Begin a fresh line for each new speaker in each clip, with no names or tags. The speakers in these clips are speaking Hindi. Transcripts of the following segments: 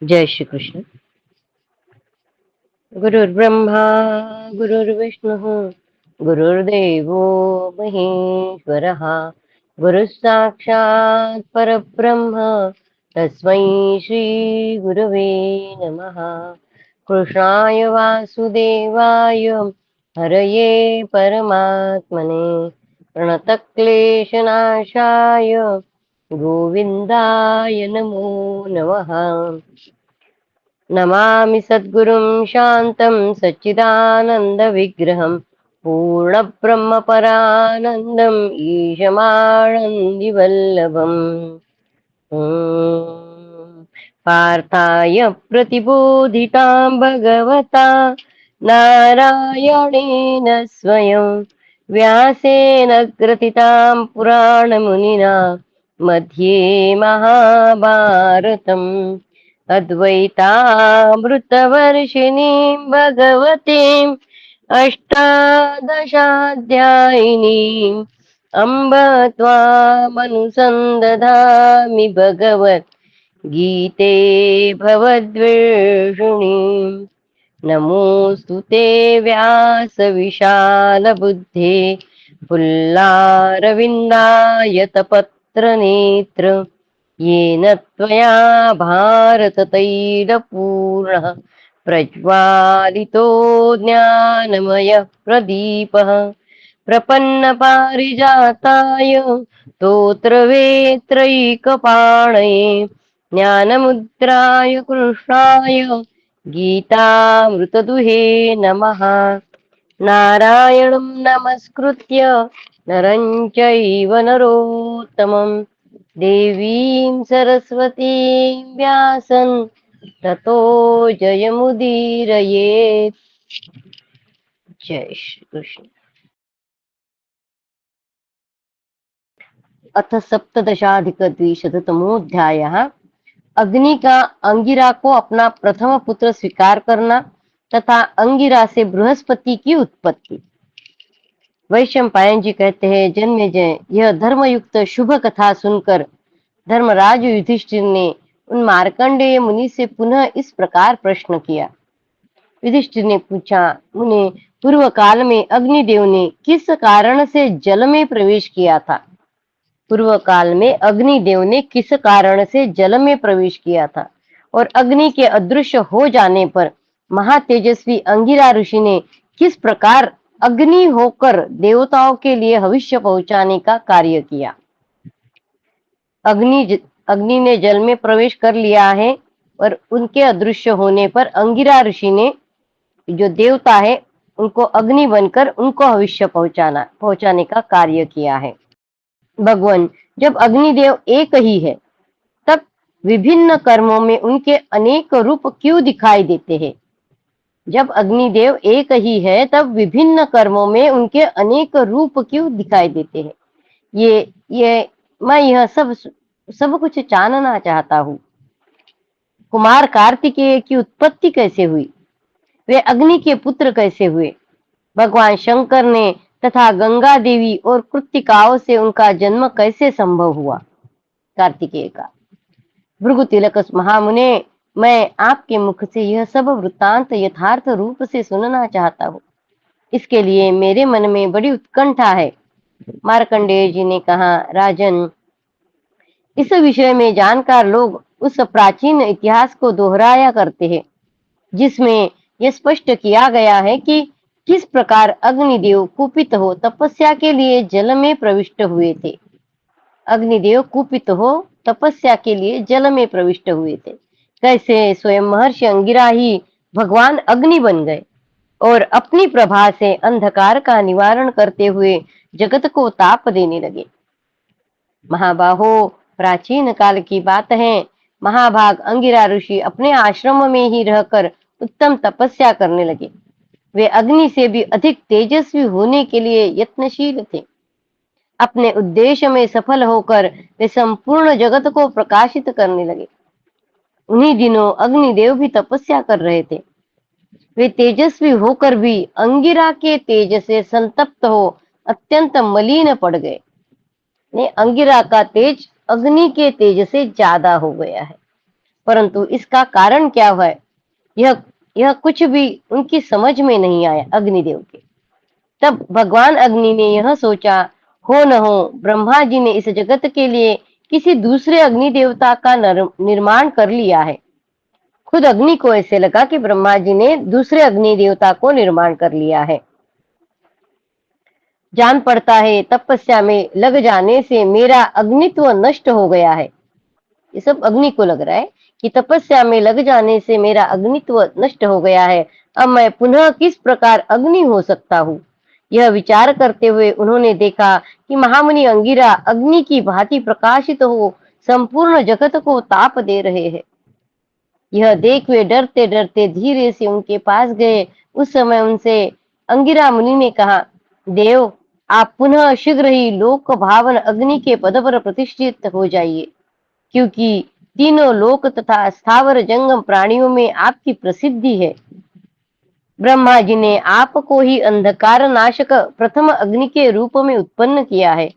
जय श्री कृष्ण। गुरुर्ब्रह्मा गुरुर्विष्णुः गुरुर्देवो महेश्वरः गुरुः साक्षात् परब्रह्म तस्मै श्री गुरवे नमः। कृष्णाय वासुदेवाय हरये परमात्मने प्रणतक्लेशनाशाय गोविन्दाय नमो नमः। नमामि सद्गुरुं शान्तं सच्चिदानन्दविग्रहं पूर्णब्रह्मपरानन्दम् ईशमानन्दिवल्लभम्। पार्थाय प्रतिबोधितां भगवता नारायणेन स्वयं व्यासेन ग्रथितां पुराणमुनिना मध्ये महाभारतम् अद्वैतामृतवर्षिणीं भगवतीम् अष्टादशाध्यायिनीम् अम्ब त्वामनुसन्दधामि भगवत् गीते भवद्वेषिणीम्। नमोऽस्तु ते व्यासविशालबुद्धे पुल्लारविन्दायतपत्रनेत्र येन त्वया भारततैलपूर्णः प्रज्वालितो ज्ञानमयः प्रदीपः प्रपन्नपारिजाताय स्तोत्रवेत्रैकपाणये ज्ञानमुद्राय कृष्णाय गीतामृतदुहे नमः। नारायणं नमस्कृत्य नरं चैव नरोत्तमं देवीं सरस्वतीं व्यासं ततो जयमुदीरयेत्। जय श्री कृष्ण। अथ सप्तदशाधिकद्विशततमोऽध्यायः। अग्नि का अंगिरा को अपना प्रथम पुत्र स्वीकार करना तथा अंगिरा से बृहस्पति की उत्पत्ति। वैशंपायन जी कहते हैं, जन्मेजय, यह धर्मयुक्त शुभ कथा सुनकर धर्मराज युधिष्ठिर ने उन मार्कंडेय मुनि से पुनः इस प्रकार प्रश्न किया। युधिष्ठिर ने पूछा, मुने, पूर्व काल में अग्निदेव ने किस कारण से जल में प्रवेश किया था? पूर्व काल में अग्निदेव ने किस कारण से जल में प्रवेश किया था और अग्नि के अदृश्य हो जाने पर महातेजस्वी अंगिरा ऋषि ने किस प्रकार अग्नि होकर देवताओं के लिए भविष्य पहुंचाने का कार्य किया? अग्नि ने जल में प्रवेश कर लिया है और उनके अदृश्य होने पर अंगिरा ऋषि ने, जो देवता है, उनको अग्नि बनकर उनको भविष्य पहुंचाने का कार्य किया है। भगवान, जब अग्निदेव एक ही है तब विभिन्न कर्मों में उनके अनेक रूप क्यों दिखाई देते हैं? जब अग्निदेव एक ही है तब विभिन्न कर्मों में उनके अनेक रूप क्यों दिखाई देते हैं? ये मैं यह सब कुछ जानना चाहता हूँ। कुमार कार्तिकेय की उत्पत्ति कैसे हुई? वे अग्नि के पुत्र कैसे हुए? भगवान शंकर ने तथा गंगा देवी और कृत्तिकाओं से उनका जन्म कैसे संभव हुआ? कार्तिकेय का। भृगु तिलक महामुने, मैं आपके मुख से यह सब वृत्तांत यथार्थ रूप से सुनना चाहता हूँ। इसके लिए मेरे मन में बड़ी उत्कंठा है। मार्कंडेय जी ने कहा, राजन, इस विषय में जानकार लोग उस प्राचीन इतिहास को दोहराया करते हैं जिसमें यह स्पष्ट किया गया है कि किस प्रकार अग्निदेव कुपित हो तपस्या के लिए जल में प्रविष्ट हुए थे। अग्निदेव कुपित हो तपस्या के लिए जल में प्रविष्ट हुए थे। कैसे स्वयं महर्षि अंगिरा ही भगवान अग्नि बन गए और अपनी प्रभा से अंधकार का निवारण करते हुए जगत को ताप देने लगे। महाबाहो, प्राचीन काल की बात है। महाभाग अंगिरा ऋषि अपने आश्रम में ही रहकर उत्तम तपस्या करने लगे। वे अग्नि से भी अधिक तेजस्वी होने के लिए यत्नशील थे। अपने उद्देश्य में सफल होकर वे संपूर्ण जगत को प्रकाशित करने लगे। उन्हीं दिनों अग्निदेव भी तपस्या कर रहे थे। वे तेजस्वी होकर भी अंगिरा के तेज से संतप्त हो अत्यंत मलिन पड़ गए। ने अंगिरा का तेज अग्नि के तेज से ज्यादा हो गया है। परंतु इसका कारण क्या है, यह यह कुछ भी उनकी समझ में नहीं आया अग्निदेव के। तब भगवान अग्नि ने यह सोचा, हो न हो ब्रह्मा जी ने इस जगत के लिए किसी दूसरे अग्नि देवता का निर्माण कर लिया है। खुद अग्नि को ऐसे लगा कि ब्रह्मा जी ने दूसरे अग्नि देवता को निर्माण कर लिया है। जान पड़ता है तपस्या में लग जाने से मेरा अग्नित्व नष्ट हो गया है। ये सब अग्नि को लग रहा है कि तपस्या में लग जाने से मेरा अग्नित्व नष्ट हो गया है। अब मैं पुनः किस प्रकार अग्नि हो सकता हूँ। यह विचार करते हुए उन्होंने देखा कि महामुनि अंगिरा अग्नि की भांति प्रकाशित हो संपूर्ण जगत को ताप दे रहे हैं। यह देख वे डरते डरते धीरे से उनके पास गए। उस समय उनसे अंगिरा मुनि ने कहा, देव आप पुनः शीघ्र ही लोक भावन अग्नि के पद पर प्रतिष्ठित हो जाइए, क्योंकि तीनों लोक तथा स्थावर जंगम प्राणियों में आपकी प्रसिद्धि है। ब्रह्मा जी ने आपको ही अंधकार नाशक प्रथम अग्नि के रूप में उत्पन्न किया है।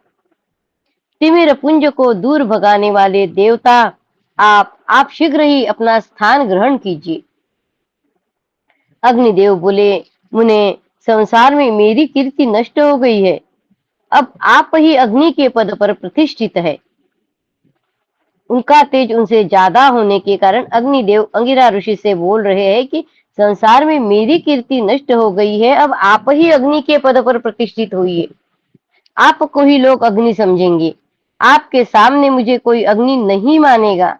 तिमिर पुंज को दूर भगाने वाले देवता आप शीघ्र ही अपना स्थान ग्रहण कीजिए। अग्निदेव बोले, मुने संसार में मेरी कीर्ति नष्ट हो गई है, अब आप ही अग्नि के पद पर प्रतिष्ठित है। उनका तेज उनसे ज्यादा होने के कारण अग्निदेव अंगिरा ऋषि से बोल रहे हैं कि संसार में मेरी कीर्ति नष्ट हो गई है, अब आप ही अग्नि के पद पर प्रतिष्ठित होइए। आपको ही लोग अग्नि समझेंगे, आपके सामने मुझे कोई अग्नि नहीं मानेगा।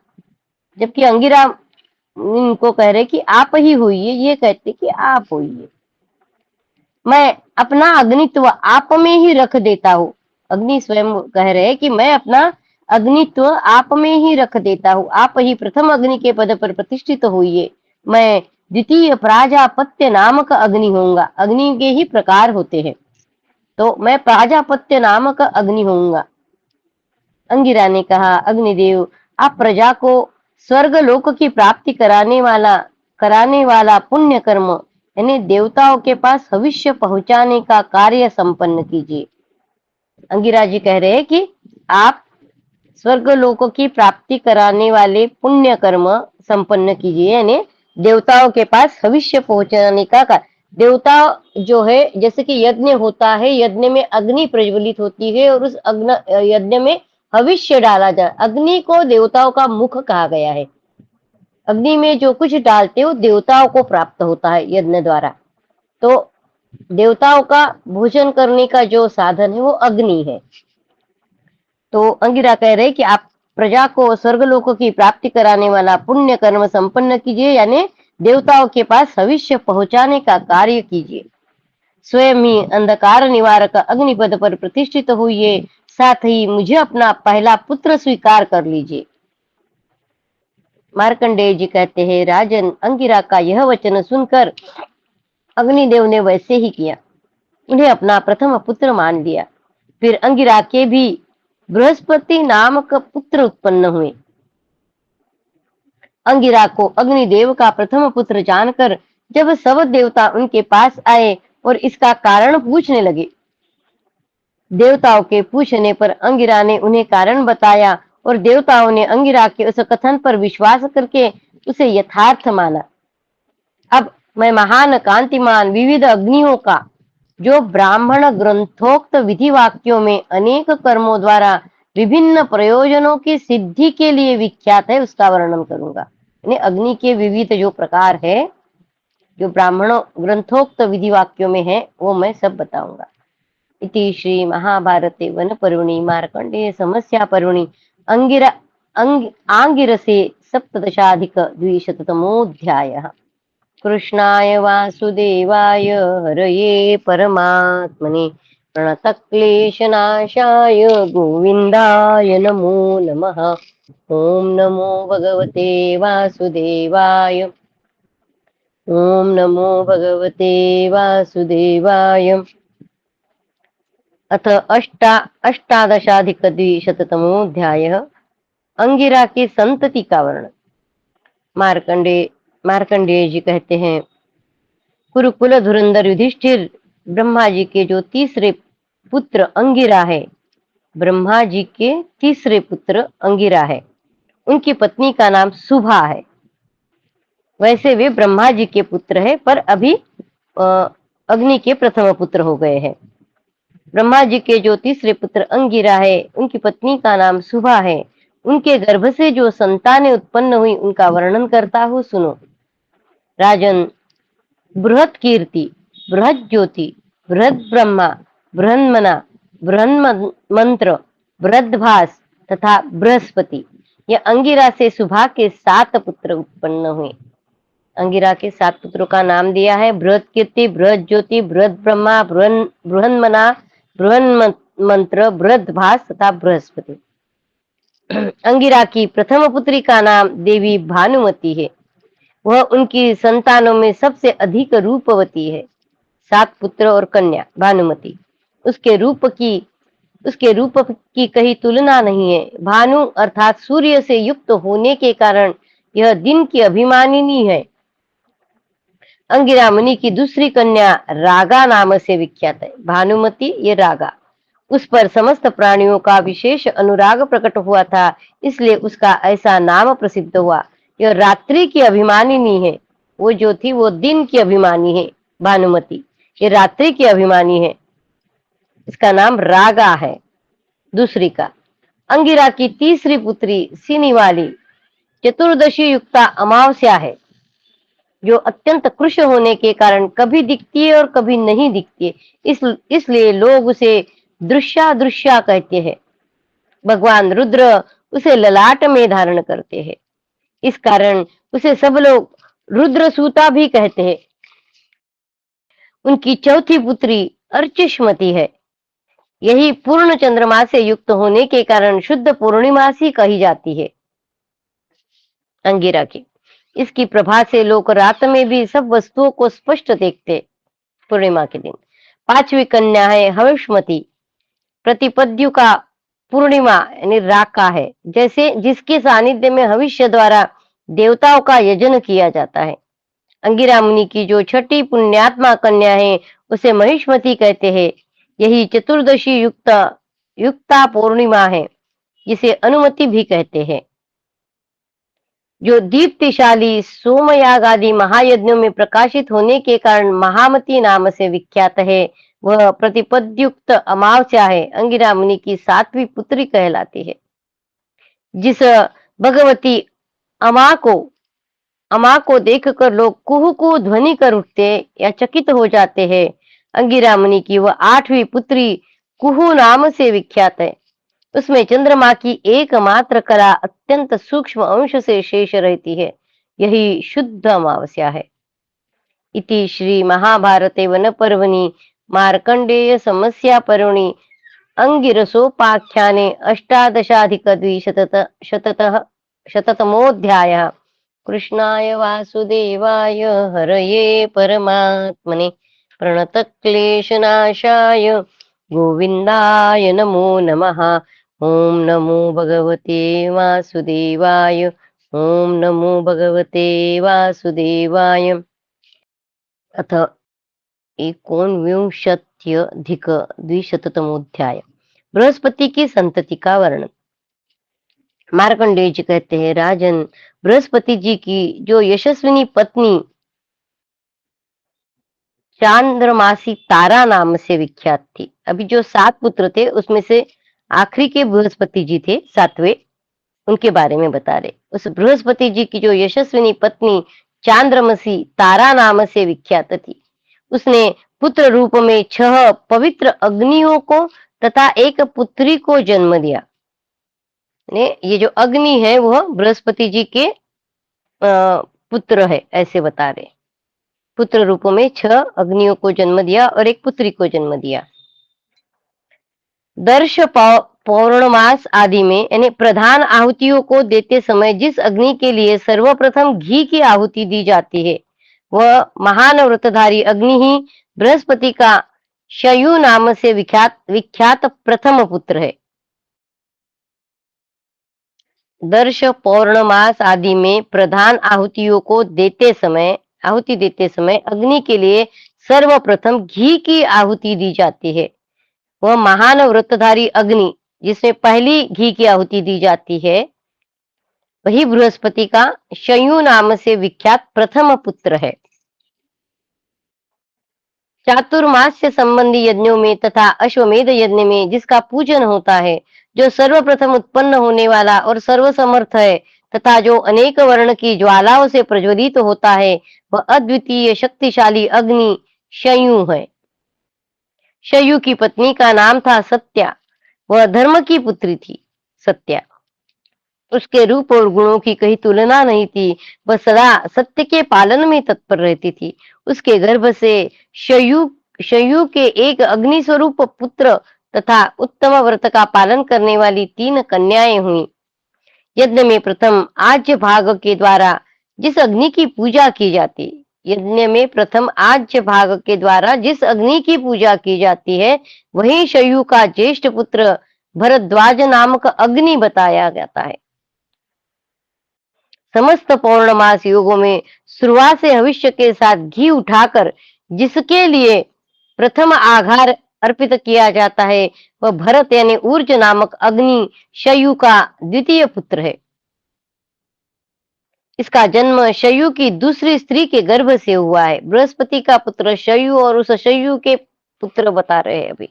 जबकि अंगिरा इनको कह रहे कि आप ही होइए, ये कहते कि आप होइए। मैं अपना अग्नित्व आप में ही रख देता हूँ। अग्नि स्वयं कह रहे हैं कि मैं अपना अग्नित्व आप में ही रख देता हूँ, आप ही प्रथम अग्नि के पद पर प्रतिष्ठित होइए। मैं द्वितीय प्राजापत्य नामक अग्नि होऊंगा। अग्नि के ही प्रकार होते हैं, तो मैं प्राजापत्य नामक अग्नि होऊंगा। अंगिरा ने कहा, अग्निदेव आप प्रजा को स्वर्ग लोक की प्राप्ति कराने वाला पुण्य कर्म यानी देवताओं के पास भविष्य पहुंचाने का कार्य संपन्न कीजिए। अंगिरा जी कह रहे हैं कि आप स्वर्ग लोकों की प्राप्ति कराने वाले पुण्य कर्म संपन्न कीजिए, यानी देवताओं के पास भविष्य पहुंचाने का कार्य। देवता जो है, जैसे कि यज्ञ होता है, यज्ञ में अग्नि प्रज्वलित होती है और उस यज्ञ में भविष्य डाला जाए। अग्नि को देवताओं का मुख कहा गया है। अग्नि में जो कुछ डालते हो देवताओं को प्राप्त होता है यज्ञ द्वारा। तो देवताओं का भोजन करने का जो साधन है वो अग्नि है। तो अंगिरा कह रहे कि आप प्रजा को स्वर्गलोकों की प्राप्ति कराने वाला पुण्य कर्म संपन्न कीजिए, यानी देवताओं के पास भविष्य पहुंचाने का कार्य कीजिए। स्वयं ही अंधकार निवारक अग्निपद पर प्रतिष्ठित हुई, साथ ही मुझे अपना पहला पुत्र स्वीकार कर लीजिए। मार्कंडेय जी कहते हैं, राजन अंगिरा का यह वचन सुनकर अग्निदेव ने वैसे ही किया, उन्हें अपना प्रथम पुत्र मान लिया। फिर अंगिरा के भी बृहस्पति नामक पुत्र उत्पन्न हुए। अंगिरा को अग्निदेव का प्रथम पुत्र जानकर जब सब देवता उनके पास आए और इसका कारण पूछने लगे, देवताओं के पूछने पर अंगिरा ने उन्हें कारण बताया और देवताओं ने अंगिरा के उस कथन पर विश्वास करके उसे यथार्थ माना। अब मैं महान कांतिमान विविध अग्नियों का, जो ब्राह्मण ग्रंथोक्त विधि वाक्यों में अनेक कर्मों द्वारा विभिन्न प्रयोजनों की सिद्धि के लिए विख्यात है, उसका वर्णन करूंगा। यानी अग्नि के विविध जो प्रकार है, जो ब्राह्मणों ग्रंथोक्त विधि वाक्यों में है, वो मैं सब बताऊंगा। इति श्री महाभारते वन पर्वणि मार्कंडेय समस्या पर्वणि आंगिरसे सप्तदशाधिक द्विशततमोऽध्यायः। कृष्णाय वासुदेवाय हरये परमात्मने प्रणतक्लेशनाशाय गोविन्दाय नमो नमः। ओम नमो भगवते वासुदेवाय। ओम नमो भगवते वासुदेवाय। अथ अष्टादशाधिक-द्विशततमोऽध्यायः। अंगिरा की संतति का वर्णन। मार्कंडेय जी कहते हैं, कुरुकुल धुरंधर युधिष्ठिर ब्रह्मा जी के जो तीसरे पुत्र अंगिरा है, ब्रह्मा जी के तीसरे पुत्र अंगिरा है। उनकी पत्नी का नाम शुभा है। वैसे वे ब्रह्मा जी के पुत्र है, पर अभी अग्नि के प्रथम पुत्र हो गए हैं। ब्रह्मा जी के जो तीसरे पुत्र अंगिरा है, उनकी पत्नी का नाम शुभा है। उनके गर्भ से जो संतानें उत्पन्न हुई उनका वर्णन करता हूँ, सुनो। राजन, बृहत कीर्ति, बृहत ज्योति, बृहत ब्रह्मा, बृहन्मना, बृहन मंत्र, बृहद्भास तथा बृहस्पति, यह अंगिरा से शुभा के 7 पुत्र उत्पन्न हुए। अंगिरा के 7 पुत्रों का नाम दिया है, बृहत कीर्ति, बृहत ज्योति, बृहत ब्रह्मा, बृहन्मना, बृहन मंत्र, बृहद्भास तथा बृहस्पति। अंगिरा की प्रथम पुत्री का नाम देवी भानुमति है। वह उनकी संतानों में सबसे अधिक रूपवती है। 7 पुत्र और कन्या भानुमति। उसके रूप की कहीं तुलना नहीं है। भानु अर्थात सूर्य से युक्त होने के कारण यह दिन की अभिमानिनी है। अंगिरा मुनि की दूसरी कन्या रागा नाम से विख्यात है। भानुमति ये रागा, उस पर समस्त प्राणियों का विशेष अनुराग प्रकट हुआ था, इसलिए उसका ऐसा नाम प्रसिद्ध हुआ। यह रात्रि की अभिमानिनी है। वो जो थी वो दिन की अभिमानी है भानुमति, ये रात्रि की अभिमानी है। इसका नाम रागा है। दूसरी का अंगिरा की तीसरी पुत्री सिनी वाली चतुर्दशी युक्ता अमावस्या है, जो अत्यंत कृश होने के कारण कभी दिखती है और कभी नहीं दिखती है। इसलिए लोग उसे दृश्या कहते हैं। भगवान रुद्र उसे ललाट में धारण करते हैं, इस कारण उसे सब लोग रुद्रसूता भी कहते हैं। उनकी चौथी पुत्री अर्चिष्मति है। यही पूर्ण चंद्रमा से युक्त होने के कारण शुद्ध पूर्णिमासी कही जाती है अंगिरा की। इसकी प्रभा से लोग रात में भी सब वस्तुओं को स्पष्ट देखते पूर्णिमा के दिन। 5वीं कन्या है हविष्मति। प्रतिपद्यु का पूर्णिमा यानी राका है, जैसे जिसके सानिध्य में हविष्य द्वारा देवताओं का यजन किया जाता है। अंगिरा मुनि की जो छठी पुण्यात्मा कन्या है उसे महिष्मति कहते हैं। यही चतुर्दशी युक्ता पूर्णिमा है, जिसे अनुमति भी कहते हैं। जो दीप्तिशाली सोमयाग आदि महायज्ञों में प्रकाशित होने के कारण महामती नाम से विख्यात है, वह प्रतिपद्युक्त अमावस्या है। अंगिरा मुनि की 7वीं पुत्री कहलाती है। जिस भगवती अमा को देखकर लोग कुहू कुहू ध्वनि कर उठते या चकित हो जाते हैं, अंगिरा मुनि की वह 8वीं पुत्री कुहू नाम से विख्यात है। उसमें चंद्रमा की एकमात्र कला अत्यंत सूक्ष्म अंश से शेष रहती है। यही शुद्ध अमावस्या है। इति श्री महाभारते वन पर्वणि मार्कंडेय समस्या पर्वणि अंगिरसोपाख्याने 18,200 कृष्णाय वासुदेवाय हरये परमात्मने प्रणतक्लेशनाशाय गोविंदाय नमो नमः। ओम नमो भगवते वासुदेवाय। ओम नमो भगवते वासुदेवाय। अथ 19,200 बृहस्पति की संतति का वर्णन। मार्कंडेय जी कहते हैं, राजन, बृहस्पति जी की जो यशस्विनी पत्नी चांद्रमासी तारा नाम से विख्यात थी। अभी जो 7 पुत्र थे उसमें से आखिरी के बृहस्पति जी थे 7वें, उनके बारे में बता रहे। उस बृहस्पति जी की जो यशस्विनी पत्नी चांद्रमसी तारा नाम से विख्यात थी, उसने पुत्र रूप में 6 पवित्र अग्नियों को तथा एक पुत्री को जन्म दिया। ये जो अग्नि है वह बृहस्पति जी के पुत्र है, ऐसे बता रहे। पुत्र रूप में 6 अग्नियों को जन्म दिया और एक पुत्री को जन्म दिया। दर्श पौर्णमास आदि में यानी प्रधान आहुतियों को देते समय जिस अग्नि के लिए सर्वप्रथम घी की आहुति दी जाती है, वह महान व्रतधारी अग्नि ही बृहस्पति का शयु नाम से विख्यात प्रथम पुत्र है। दर्श पौर्णमास आदि में प्रधान आहुतियों को आहुति देते समय अग्नि के लिए सर्वप्रथम घी की आहुति दी जाती है। वह महान व्रतधारी अग्नि जिसमें पहली घी की आहुति दी जाती है, वही बृहस्पति का शयु नाम से विख्यात प्रथम पुत्र है। चातुर्मास से संबंधी यज्ञों में तथा अश्वमेध यज्ञ में जिसका पूजन होता है, जो सर्वप्रथम उत्पन्न होने वाला और सर्वसमर्थ है तथा जो अनेक वर्ण की ज्वालाओं से प्रज्वलित होता है, वह अद्वितीय शक्तिशाली अग्नि शयु है। शयु की पत्नी का नाम था सत्या। वह धर्म की पुत्री थी। सत्या, उसके रूप और गुणों की कहीं तुलना नहीं थी। वह सदा सत्य के पालन में तत्पर रहती थी। उसके गर्भ से शयु शयु के एक अग्नि स्वरूप पुत्र तथा उत्तम व्रत का पालन करने वाली 3 कन्याएं हुई। यज्ञ में प्रथम आज्य भाग के द्वारा जिस अग्नि की पूजा की जाती यज्ञ में प्रथम आज्य भाग के द्वारा जिस अग्नि की पूजा की जाती है, वही शयु का ज्येष्ठ पुत्र भरद्वाज नामक अग्नि बताया जाता है। समस्त पौर्णमास योगों में शुरुआत से भविष्य के साथ घी उठाकर जिसके लिए प्रथम आघार अर्पित किया जाता है, वह भरत यानी ऊर्ज नामक अग्नि शयु का द्वितीय पुत्र है। इसका जन्म शयु की दूसरी स्त्री के गर्भ से हुआ है। बृहस्पति का पुत्र शयु और उस शयु के पुत्र बता रहे हैं अभी।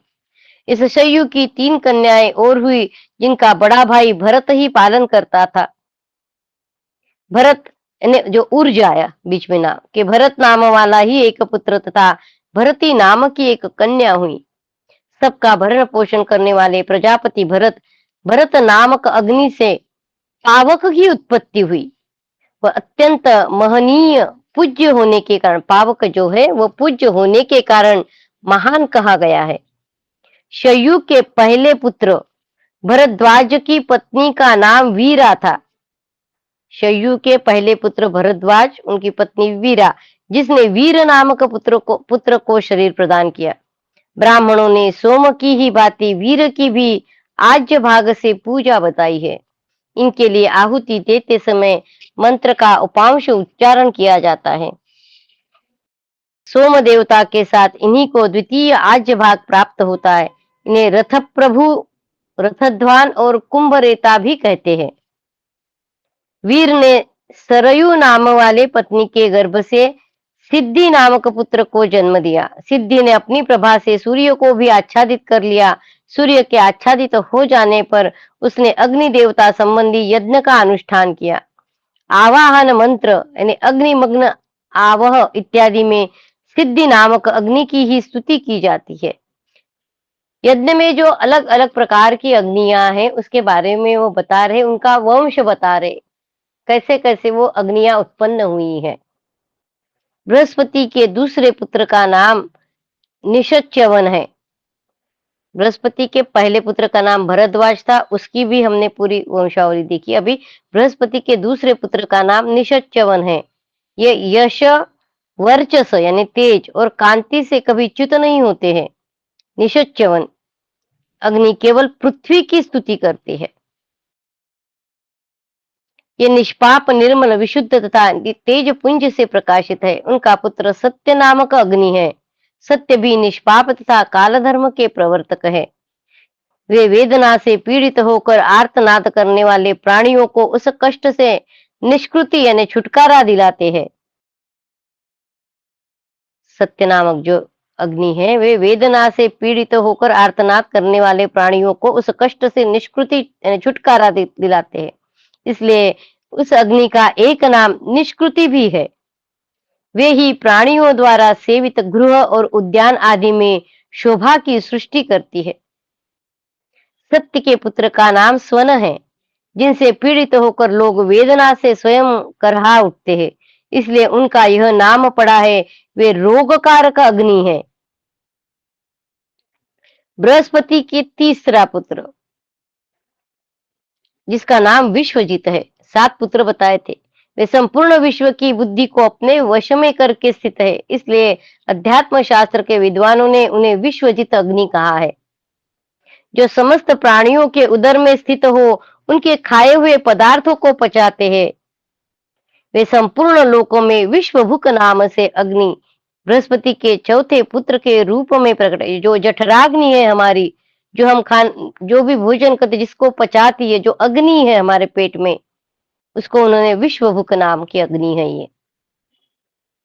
इस शयु की 3 कन्याएं और हुई, जिनका बड़ा भाई भरत ही पालन करता था। भरत ने जो ऊर्ज आया बीच में नाम के भरत नाम वाला ही एक पुत्र तथा भरती नाम की एक कन्या हुई। सबका भरण पोषण करने वाले प्रजापति भरत नामक अग्नि से पावक की उत्पत्ति हुई। वह अत्यंत महनीय पूज्य होने के कारण, पावक जो है वह पूज्य होने के कारण महान कहा गया है। शयु के पहले पुत्र भरद्वाज की पत्नी का नाम वीरा था। शयु के पहले पुत्र भरद्वाज, उनकी पत्नी वीरा, जिसने वीर नामक पुत्र को शरीर प्रदान किया। ब्राह्मणों ने सोम की ही भांति वीर की भी आज्य भाग से पूजा बताई है। इनके लिए आहुति देते समय मंत्र का उपांश उच्चारण किया जाता है। सोम देवता के साथ इन्हीं को द्वितीय आज्य भाग प्राप्त होता है। इन्हें रथ प्रभु, रथध्वान और कुंभरेता भी कहते हैं। वीर ने सरयू नाम वाले पत्नी के गर्भ से सिद्धि नामक पुत्र को जन्म दिया। सिद्धि ने अपनी प्रभा से सूर्य को भी आच्छादित कर लिया। सूर्य के आच्छादित हो जाने पर उसने अग्नि देवता संबंधी यज्ञ का अनुष्ठान किया। आवाहन मंत्र यानी अग्निमग्न आवह इत्यादि में सिद्धि नामक अग्नि की ही स्तुति की जाती है। यज्ञ में जो अलग अलग प्रकार की अग्नियां हैं उसके बारे में वो बता रहे, उनका वंश बता रहे, कैसे कैसे वो अग्नियां उत्पन्न हुई हैं। बृहस्पति के दूसरे पुत्र का नाम निषच्यवन है। बृहस्पति के पहले पुत्र का नाम भरद्वाज था, उसकी भी हमने पूरी वंशावली देखी। अभी बृहस्पति के दूसरे पुत्र का नाम निषच्यवन है। ये यश, वर्चस यानी तेज और कांति से कभी च्युत नहीं होते हैं। निषच्यवन अग्नि केवल पृथ्वी की स्तुति करती है। ये निष्पाप, निर्मल, विशुद्ध तथा तेज पुंज से प्रकाशित है। उनका पुत्र सत्य नामक अग्नि है। सत्य भी निष्पाप तथा काल धर्म के प्रवर्तक है। वे वेदना से पीड़ित होकर आर्तनाद करने वाले प्राणियों को उस कष्ट से निष्कृति यानी छुटकारा दिलाते हैं। सत्य नामक जो अग्नि है वे वेदना से पीड़ित होकर आर्तनाद करने वाले प्राणियों को उस कष्ट से निष्कृति यानी छुटकारा दिलाते हैं। इसलिए उस अग्नि का एक नाम निष्कृति भी है। वे ही प्राणियों द्वारा सेवित गृह और उद्यान आदि में शोभा की सृष्टि करती है। सत्य के पुत्र का नाम स्वन है, जिनसे पीड़ित होकर लोग वेदना से स्वयं करहा उठते हैं, इसलिए उनका यह नाम पड़ा है। वे रोगकारक अग्नि है। बृहस्पति के तीसरा पुत्र जिसका नाम विश्वजित है, 7 पुत्र बताए थे। वे संपूर्ण विश्व की बुद्धि को अपने वश में करके स्थित है, इसलिए अध्यात्म शास्त्र के विद्वानों ने उन्हें विश्वजित अग्नि कहा है। जो समस्त प्राणियों के उदर में स्थित हो, उनके खाए हुए पदार्थों को पचाते हैं। वे संपूर्ण लोकों में विश्वभुक नाम से अग्नि बृहस्पति के चौथे पुत्र के रूप में प्रकट है। जो जठराग्नि है हमारी, जो हम जो भी भोजन करते जिसको पचाती है, जो अग्नि है हमारे पेट में, उसको उन्होंने विश्वभुक नाम की अग्नि है ये।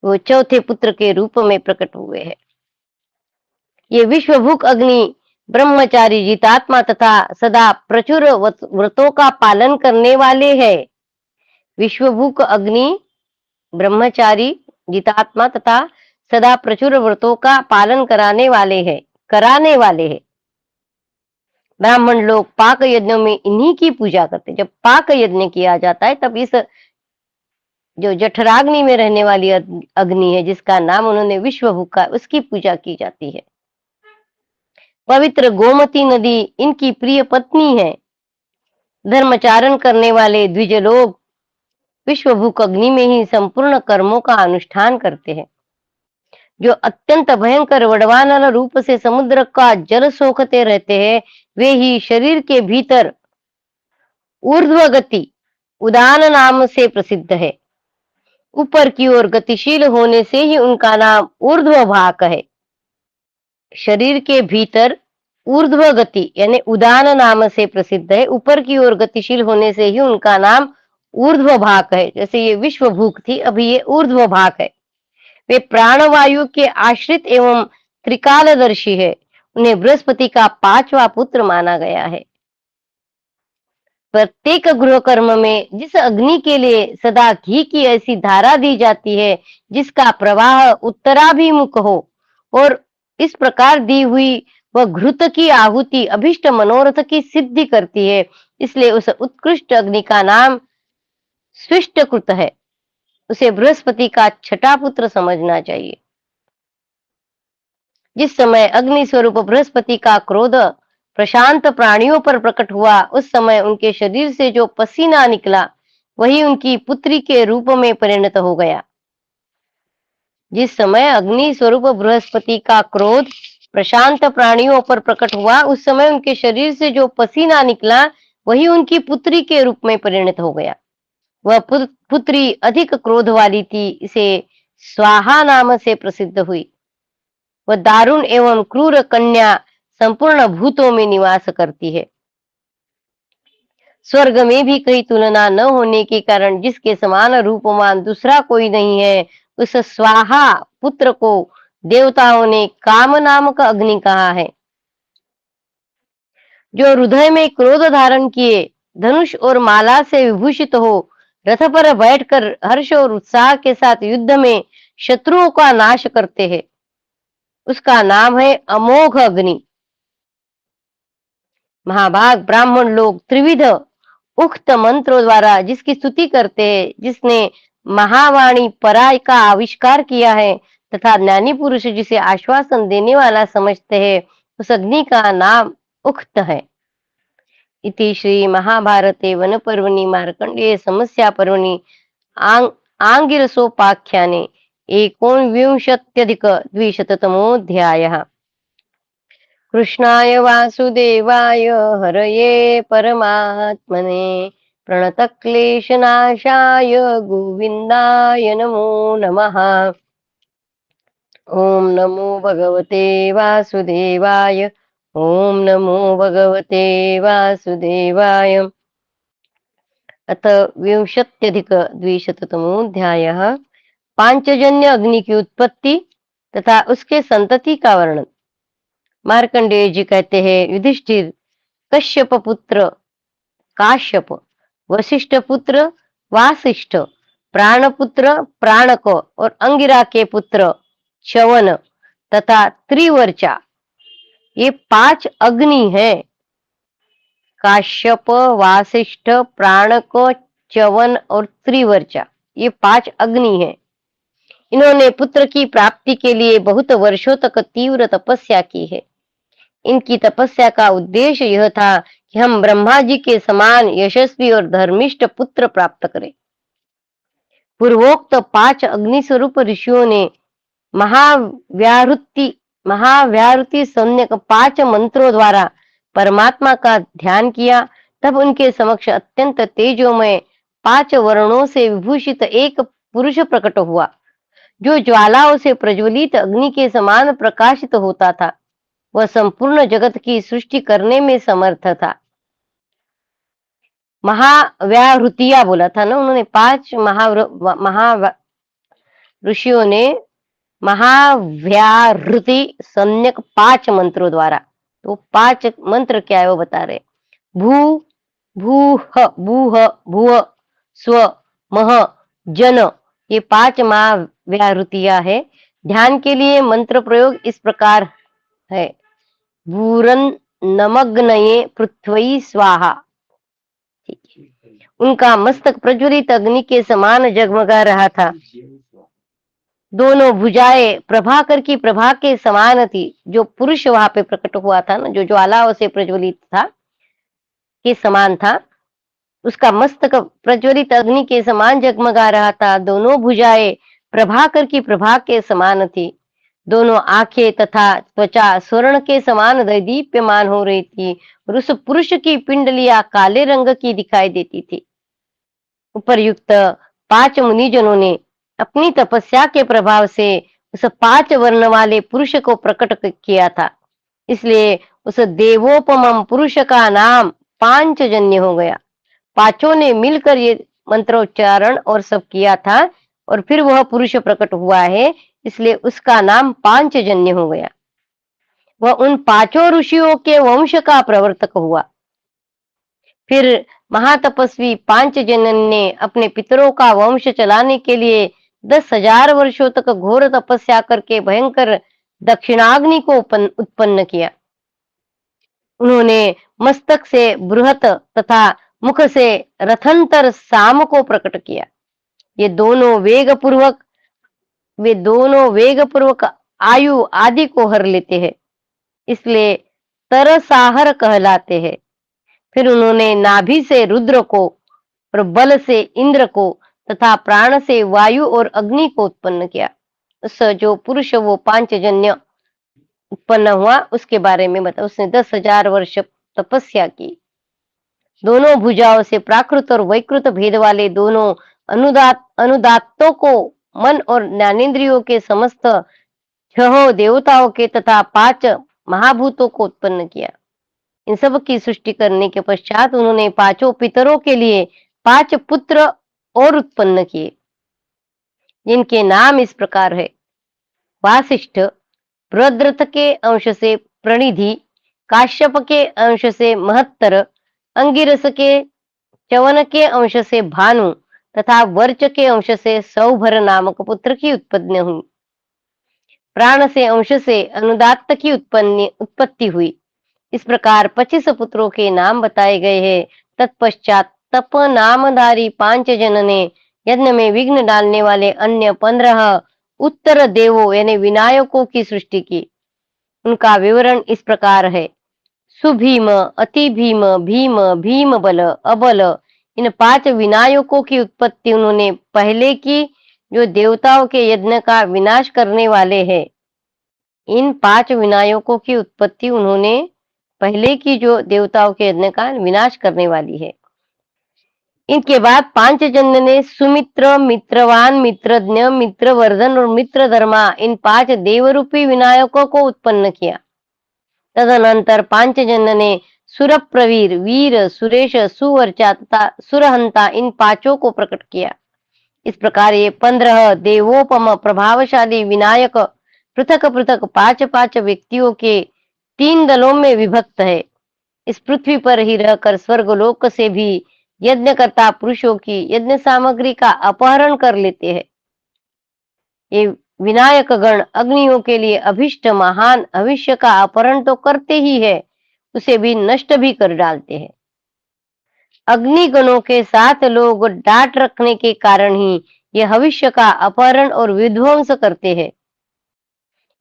वो चौथे पुत्र के रूप में प्रकट हुए हैं। ये विश्वभुक अग्नि ब्रह्मचारी, जितात्मा तथा सदा प्रचुर व्रतों का पालन करने वाले हैं। विश्वभुक अग्नि ब्रह्मचारी, जितात्मा तथा सदा प्रचुर व्रतों का पालन कराने वाले हैं। ब्राह्मण लोग पाक यज्ञ में इन्हीं की पूजा करते हैं। जब पाक यज्ञ किया जाता है तब इस जो जठराग्नि में रहने वाली अग्नि है, जिसका नाम उन्होंने विश्वभुक का, उसकी पूजा की जाती है। पवित्र गोमती नदी इनकी प्रिय पत्नी है। धर्माचरण करने वाले द्विज लोग विश्वभुक अग्नि में ही संपूर्ण कर्मों का अनुष्ठान करते हैं। जो अत्यंत भयंकर वडवानर रूप से समुद्र का जल सोखते रहते हैं, वे ही शरीर के भीतर ऊर्ध्व गति उदान नाम से प्रसिद्ध है। ऊपर की ओर गतिशील होने से ही उनका नाम ऊर्ध्व भाग है। शरीर के भीतर ऊर्ध्व गति यानी उदान नाम से प्रसिद्ध है। ऊपर की ओर गतिशील होने से ही उनका नाम ऊर्ध्व भाग है। जैसे ये विश्वभूक थी, अभी ये ऊर्ध्व भाग है। वे प्राणवायु के आश्रित एवं त्रिकालदर्शी है। उन्हें बृहस्पति का 5वां पुत्र माना गया है। प्रत्येक गृह कर्म में जिस अग्नि के लिए सदा घी की ऐसी धारा दी जाती है जिसका प्रवाह उत्तराभिमुख हो, और इस प्रकार दी हुई वह घृत की आहुति अभिष्ट मनोरथ की सिद्धि करती है, इसलिए उस उत्कृष्ट अग्नि का नाम स्विष्टकृत है। उसे बृहस्पति का 6ठा पुत्र समझना चाहिए। जिस समय अग्नि स्वरूप बृहस्पति का क्रोध प्रशांत प्राणियों पर प्रकट हुआ, उस समय उनके शरीर से जो पसीना निकला वही उनकी पुत्री के रूप में परिणत हो गया। जिस समय अग्नि स्वरूप बृहस्पति का क्रोध प्रशांत प्राणियों पर प्रकट हुआ, उस समय उनके शरीर से जो पसीना निकला वही उनकी पुत्री के रूप में परिणत हो गया। वह पुत्री अधिक क्रोध वाली थी, इसे स्वाहा नाम से प्रसिद्ध हुई। वह दारुण एवं क्रूर कन्या संपूर्ण भूतों में निवास करती है। स्वर्ग में भी कहीं तुलना न होने के कारण जिसके समान रूपमान दूसरा कोई नहीं है, उस स्वाहा पुत्र को देवताओं ने काम नामक अग्नि कहा है। जो हृदय में क्रोध धारण किए धनुष और माला से विभूषित हो, रथ पर बैठकर हर्ष और उत्साह के साथ युद्ध में शत्रुओं का नाश करते हैं, उसका नाम है अमोघ अग्नि। महाभाग ब्राह्मण लोग त्रिविध उक्त मंत्रों द्वारा जिसकी स्तुति करते हैं, जिसने महावाणी पराय का आविष्कार किया है तथा ज्ञानी पुरुष जिसे आश्वासन देने वाला समझते हैं, उस अग्नि का नाम उक्त है। इति श्री महाभारते वन पर्वणि मार्कंडेय समस्या पर्वणि आंगिरसोपाख्याने 19-द्विशततमोऽध्यायः। कृष्णाय वासुदेवाय हरये परमात्मने प्रणतक्लेशनाशाय गोविन्दाय नमो नमः। ओम नमो भगवते वासुदेवाय। ओम नमो भगवते वासुदेवाय। अथ 20-द्विशततमोऽध्यायः। पांचजन्य अग्नि की उत्पत्ति तथा उसके संतति का वर्णन। मार्कंडेय जी कहते हैं, युधिष्ठिर कश्यप पुत्र काश्यप, वशिष्ठ पुत्र वासिष्ठ, प्राणपुत्र प्राणक और अंगिरा के पुत्र च्यवन तथा त्रिवर्चा, ये 5 अग्नि हैं। काश्यप, वासिष्ठ, प्राणक, च्यवन और त्रिवर्चा, ये 5 अग्नि हैं। इन्होंने पुत्र की प्राप्ति के लिए बहुत वर्षों तक तीव्र तपस्या की है। इनकी तपस्या का उद्देश्य यह था कि हम ब्रह्मा जी के समान यशस्वी और धर्मिष्ठ पुत्र प्राप्त करें। पूर्वोक्त 5 अग्नि स्वरूप ऋषियों ने महाव्याहृति सम्यक 5 मंत्रों द्वारा परमात्मा का ध्यान किया। तब उनके समक्ष अत्यंत तेजोमय 5 वर्णों से विभूषित एक पुरुष प्रकट हुआ, जो ज्वालाओं से प्रज्वलित अग्नि के समान प्रकाशित होता था। वह संपूर्ण जगत की सृष्टि करने में समर्थ था। महाव्याहृतियां बोला था ना उन्होंने, 5 महा ऋषियों ने महाव्याहृति सम्यक 5 मंत्रों द्वारा, तो 5 मंत्र क्या है वो बता रहे। भू भूह भूह भुव स्व मह जन, ये 5 महाव्याहृतियां है। ध्यान के लिए मंत्र प्रयोग इस प्रकार है। भूरन नमग्नये पृथ्वी स्वाहा, ठीक है। उनका मस्तक प्रज्वलित अग्नि के समान जगमगा रहा था। दोनों भुजाएं प्रभाकर की प्रभा के समान थी। जो पुरुष वहां पे प्रकट हुआ था ना, जो ज्वालाओं से प्रज्वलित था, के समान था, उसका मस्तक प्रज्वलित अग्नि के समान जगमगा रहा था। दोनों भुजाएं प्रभाकर की प्रभा के समान थी। दोनों आंखें तथा त्वचा स्वर्ण के समान दीप्यमान हो रही थी और उस पुरुष की पिंडलियां काले रंग की दिखाई देती थी। उपर्युक्त 5 मुनिजनों ने अपनी तपस्या के प्रभाव से उस 5 वर्ण वाले पुरुष को प्रकट किया था, इसलिए उस देवोपम पुरुष का नाम पांचजन्य हो गया। पांचों ने मिलकर ये मंत्रोच्चारण और सब किया था और फिर वह पुरुष प्रकट हुआ है, इसलिए उसका नाम पांचजन्य हो गया। वह उन 5 ऋषियों के वंश का प्रवर्तक हुआ। फिर महातपस्वी पांचजन्य ने अपने पितरों का वंश चलाने के लिए 10,000 वर्षों तक घोर तपस्या करके भयंकर दक्षिणाग्नि को उत्पन्न किया। उन्होंने मस्तक से बृहत तथा मुख से रथंतर साम को प्रकट किया। वे दोनों वेग पूर्वक आयु आदि को हर लेते हैं, इसलिए तरसाहर कहलाते हैं। फिर उन्होंने नाभि से रुद्र को और बल से इंद्र को तथा प्राण से वायु और अग्नि को उत्पन्न किया। उस जो पुरुष वो पांचजन्य उत्पन्न हुआ उसके बारे में बता। उसने 10,000 वर्ष तपस्या की। दोनों भुजाओं से प्राकृत और वैकृत भेद वाले दोनों अनुदात्तों को मन और ज्ञानेन्द्रियों के समस्त 6 देवताओं के तथा 5 महाभूतों को उत्पन्न किया। इन सब की सृष्टि करने के पश्चात उन्होंने 5 पितरों के लिए 5 पुत्र और उत्पन्न किए, जिनके नाम इस प्रकार है। वासिष्ठ बृहद्रथ के अंश से प्रणिधि, काश्यप के अंश से महत्तर, अंगिरस के च्यवन के अंश से भानु तथा वर्च के अंश से सौभर नामक पुत्र की उत्पत्ति हुई। प्राण से अंश से अनुदात्त की उत्पत्ति हुई। इस प्रकार 25 पुत्रों के नाम बताए गए हैं। तत्पश्चात तप नामधारी पांचजन ने यज्ञ में विघ्न डालने वाले अन्य 15 उत्तर देवों यानी विनायकों की सृष्टि की। उनका विवरण इस प्रकार है। सुभीम, अति भीम, भीम, भीम बल, अबल, इन 5 विनायकों की उत्पत्ति उन्होंने पहले की, जो देवताओं के यज्ञ का विनाश करने वाले हैं। इन 5 विनायकों की उत्पत्ति उन्होंने पहले की, जो देवताओं के यज्ञ का विनाश करने वाली है। इनके बाद पांचजन्य ने सुमित्र, मित्रवान, मित्रज्ञ, मित्रवर्धन और मित्रधर्मा इन 5 देवरूपी विनायकों को उत्पन्न किया। तदनंतर पांचजन्य ने सुरप्रवीर, वीर, सुरेश, सुवर्चा तथा सुरहंता इन 5 को प्रकट किया। इस प्रकार ये 15 देवोपम प्रभावशाली विनायक पृथक पृथक 5-5 व्यक्तियों के 3 दलों में विभक्त है। इस पृथ्वी पर ही रहकर स्वर्गलोक से भी यज्ञकर्ता पुरुषों की यज्ञ सामग्री का अपहरण कर लेते हैं। ये विनायक गण अग्नियों के लिए अभिष्ट महान भविष्य का अपहरण तो करते ही है, उसे भी नष्ट भी कर डालते हैं। अग्निगणों के साथ लोग डांट रखने के कारण ही यह भविष्य का अपहरण और विध्वंस करते हैं।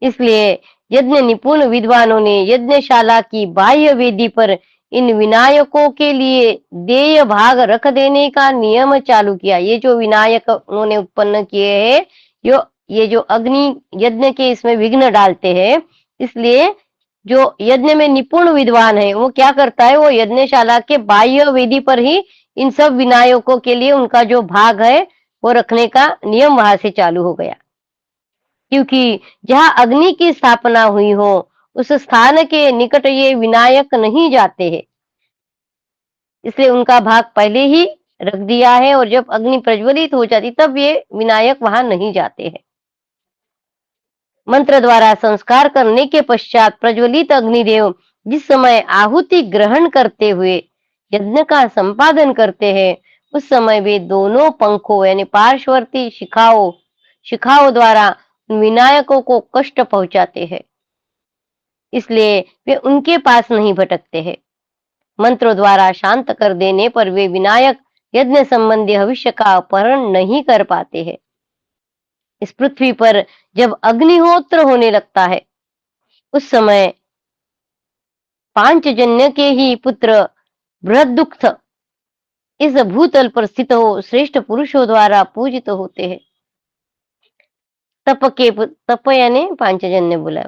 इसलिए यज्ञ निपुण विद्वानों ने यज्ञशाला की बाह्य वेदी पर इन विनायकों के लिए देय भाग रख देने का नियम चालू किया। ये जो विनायक उन्होंने उत्पन्न किए हैं, ये जो अग्नि यज्ञ के इसमें विघ्न डालते हैं, इसलिए जो यज्ञ में निपुण विद्वान है वो क्या करता है, वो यज्ञशाला के बाह्य वेदी पर ही इन सब विनायकों के लिए उनका जो भाग है वो रखने का नियम वहां से चालू हो गया। क्योंकि जहां अग्नि की स्थापना हुई हो उस स्थान के निकट ये विनायक नहीं जाते हैं। इसलिए उनका भाग पहले ही रख दिया है और जब अग्नि प्रज्वलित हो जाती तब ये विनायक वहां नहीं जाते हैं। मंत्र द्वारा संस्कार करने के पश्चात प्रज्वलित अग्निदेव जिस समय आहुति ग्रहण करते हुए यज्ञ का संपादन करते हैं, उस समय वे दोनों पंखों यानी पार्श्ववर्ती शिखाओं शिखाओं द्वारा विनायकों को कष्ट पहुंचाते हैं, इसलिए वे उनके पास नहीं भटकते हैं। मंत्रों द्वारा शांत कर देने पर वे विनायक यज्ञ संबंधी भविष्य का अपहरण नहीं कर पाते हैं। इस पृथ्वी पर जब अग्निहोत्र होने लगता है, उस समय पांचजन्य के ही पुत्र बृहदुक्त इस भूतल पर स्थित हो श्रेष्ठ पुरुषों द्वारा पूजित होते हैं। तप यानी पांचजन्य बोला,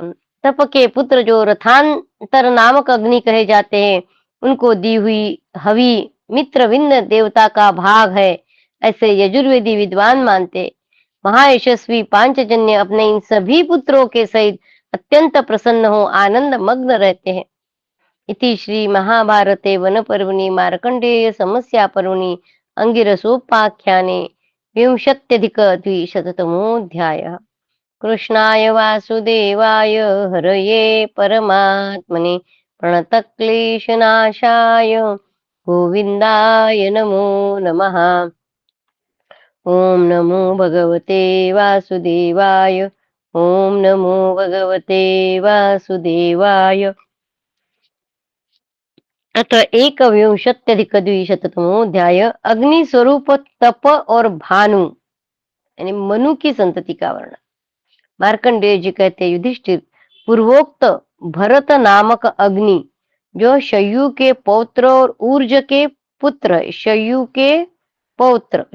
तप के पुत्र जो रथांतर नामक अग्नि कहे जाते हैं, उनको दी हुई हवि मित्रविंद देवता का भाग है, ऐसे यजुर्वेदी विद्वान मानते। महायशस्वी पांचजन्य अपने इन सभी पुत्रों के सहित अत्यंत प्रसन्न हो आनंद मग्न रहते हैं। इति श्री महाभारते वन पर्वणि मार्कंडेय समस्या पर्वणि अंगिरसोपाख्याने विंशत्यधिक द्विशततमोऽध्यायः। कृष्णाय वासुदेवाय हरये परमात्मने प्रणतक्लेशनाशाय गोविन्दाय नमो नमः। ओम नमो भगवते वासुदेवाय। ओम नमो भगवते वासुदेवाय। अथ एकविंशत्यधिक-द्विशततमोऽध्याय। अग्नि स्वरूप तप और भानु यानी मनु की संतति का वर्णन। मार्कंडेय जी कहते युधिष्ठिर, पूर्वोक्त भरत नामक अग्नि जो शयु के पौत्र और ऊर्ज के पुत्र है, शयु के पौत्र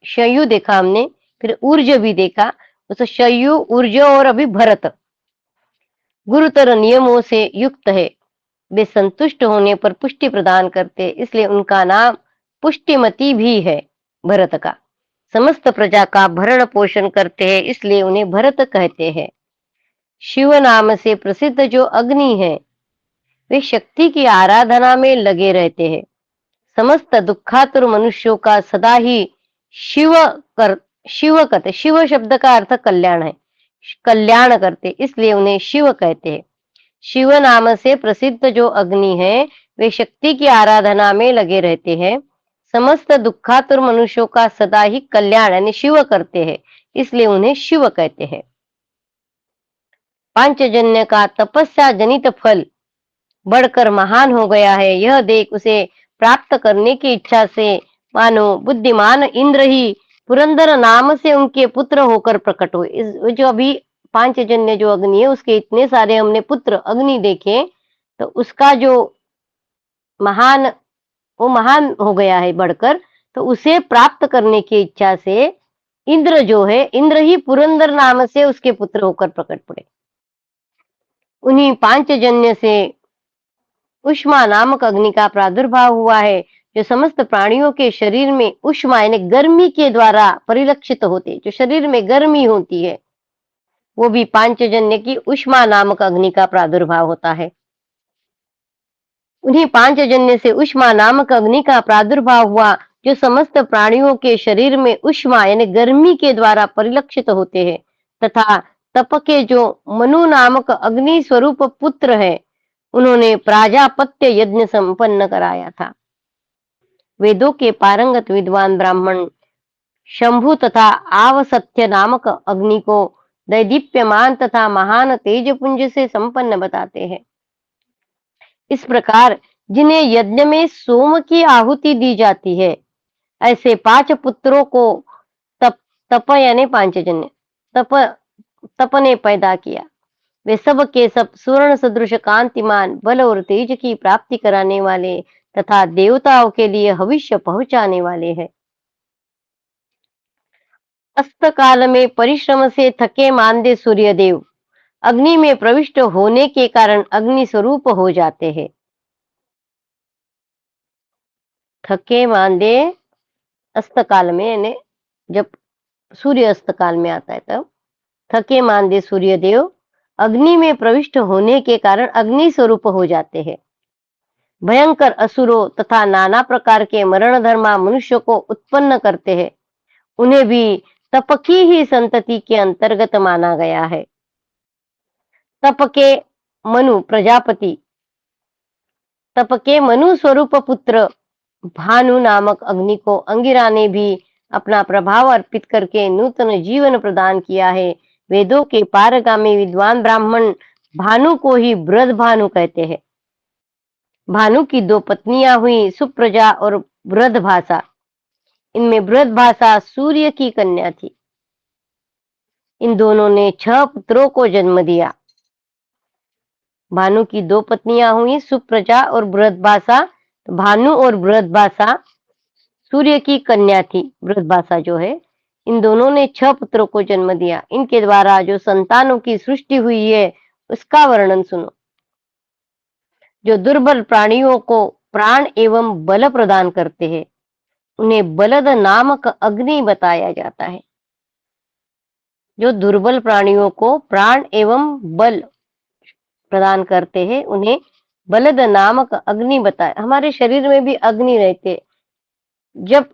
शयु देखा हमने, फिर ऊर्ज भी देखा, उस शयु ऊर्ज और अभी भरत गुरुतर नियमों से युक्त है। वे संतुष्ट होने पर पुष्टि प्रदान करते, इसलिए उनका नाम पुष्टिमती भी है। भरत का समस्त प्रजा का भरण पोषण करते हैं, इसलिए उन्हें भरत कहते हैं। शिव नाम से प्रसिद्ध जो अग्नि है, वे शक्ति की आराधना में लगे रहते हैं। समस्त दुखातुर मनुष्यों का सदा ही शिव करते। शिव शब्द का अर्थ कल्याण है, कल्याण करते, इसलिए उन्हें शिव कहते हैं। शिव नाम से प्रसिद्ध जो अग्नि है, वे शक्ति की आराधना में लगे रहते हैं। समस्त दुखातुर मनुष्यों का सदा ही कल्याण यानी शिव करते हैं, इसलिए उन्हें शिव कहते हैं। पांचजन्य का तपस्या जनित फल बढ़कर महान हो गया है, यह देख उसे प्राप्त करने की इच्छा से मानो बुद्धिमान इंद्र ही पुरंदर नाम से उनके पुत्र होकर प्रकट हुए। जो अभी पांचजन्य जो अग्नि है, उसके इतने सारे हमने पुत्र अग्नि देखे, तो उसका जो वो महान हो गया है बढ़कर, तो उसे प्राप्त करने की इच्छा से इंद्र जो है, इंद्र ही पुरंदर नाम से उसके पुत्र होकर प्रकट पड़े। उन्हीं पांचजन्य से उष्मा नामक अग्नि का प्रादुर्भाव हुआ है, जो समस्त प्राणियों के शरीर में उष्मा यानी गर्मी के द्वारा परिलक्षित होते। जो शरीर में गर्मी होती है, वो भी पांचजन्य की उष्मा नामक अग्नि का प्रादुर्भाव होता है। उन्हीं पांचजन्य से उष्मा नामक अग्नि का प्रादुर्भाव हुआ, जो समस्त प्राणियों के शरीर में उष्मा यानी गर्मी के द्वारा परिलक्षित होते हैं। तथा तप के जो मनु नामक अग्नि स्वरूप पुत्र है, उन्होंने प्राजापत्य यज्ञ संपन्न कराया था। वेदों के पारंगत विद्वान ब्राह्मण शंभु तथा आवसत्य नामक अग्नि को दैदीप्यमान तथा महान तेजपुंज से संपन्न बताते हैं। इस प्रकार जिन्हें यज्ञ में सोम की आहुति दी जाती है, ऐसे 5 पुत्रों को तप यानी पांचजन्य तप ने पैदा किया। वे सब के सब स्वर्ण सदृश कांतिमान बल और तेज की प्राप्ति कराने वाले तथा देवताओं के लिए भविष्य पहुंचाने वाले हैं। अस्त काल में परिश्रम से थके मांदे सूर्यदेव अग्नि में प्रविष्ट होने के कारण अग्नि स्वरूप हो जाते हैं। थके मांदे अस्त काल में यानी जब सूर्य अस्त काल में आता है, तब थके मांदे सूर्यदेव अग्नि में प्रविष्ट होने के कारण अग्नि स्वरूप हो जाते हैं। भयंकर असुरों तथा नाना प्रकार के मरणधर्मा मनुष्य को उत्पन्न करते हैं, उन्हें भी तप की ही संतति के अंतर्गत माना गया है। तप के मनु प्रजापति, तप के मनु स्वरूप पुत्र भानु नामक अग्नि को अंगिरा ने भी अपना प्रभाव अर्पित करके नूतन जीवन प्रदान किया है। वेदों के पारगामी विद्वान ब्राह्मण भानु को ही बृहद भानु कहते हैं। भानु की दो पत्नियां हुई, सुप्रजा और बृहद भाषा। इनमें बृहद भाषा सूर्य की कन्या थी। इन दोनों ने 6 पुत्रों को जन्म दिया। भानु की दो पत्नियां हुई, सुप्रजा और बृहद भाषा। भानु और बृहद भाषा सूर्य की कन्या थी। बृहद भाषा जो है, इन दोनों ने 6 पुत्रों को जन्म दिया। इनके द्वारा जो संतानों की सृष्टि हुई है उसका वर्णन सुनो। जो दुर्बल प्राणियों को प्राण एवं बल प्रदान करते हैं, उन्हें बलद नामक अग्नि बताया जाता है। जो दुर्बल प्राणियों को प्राण एवं बल प्रदान करते हैं, उन्हें बलद नामक अग्नि बताया। हमारे शरीर में भी अग्नि रहते, जब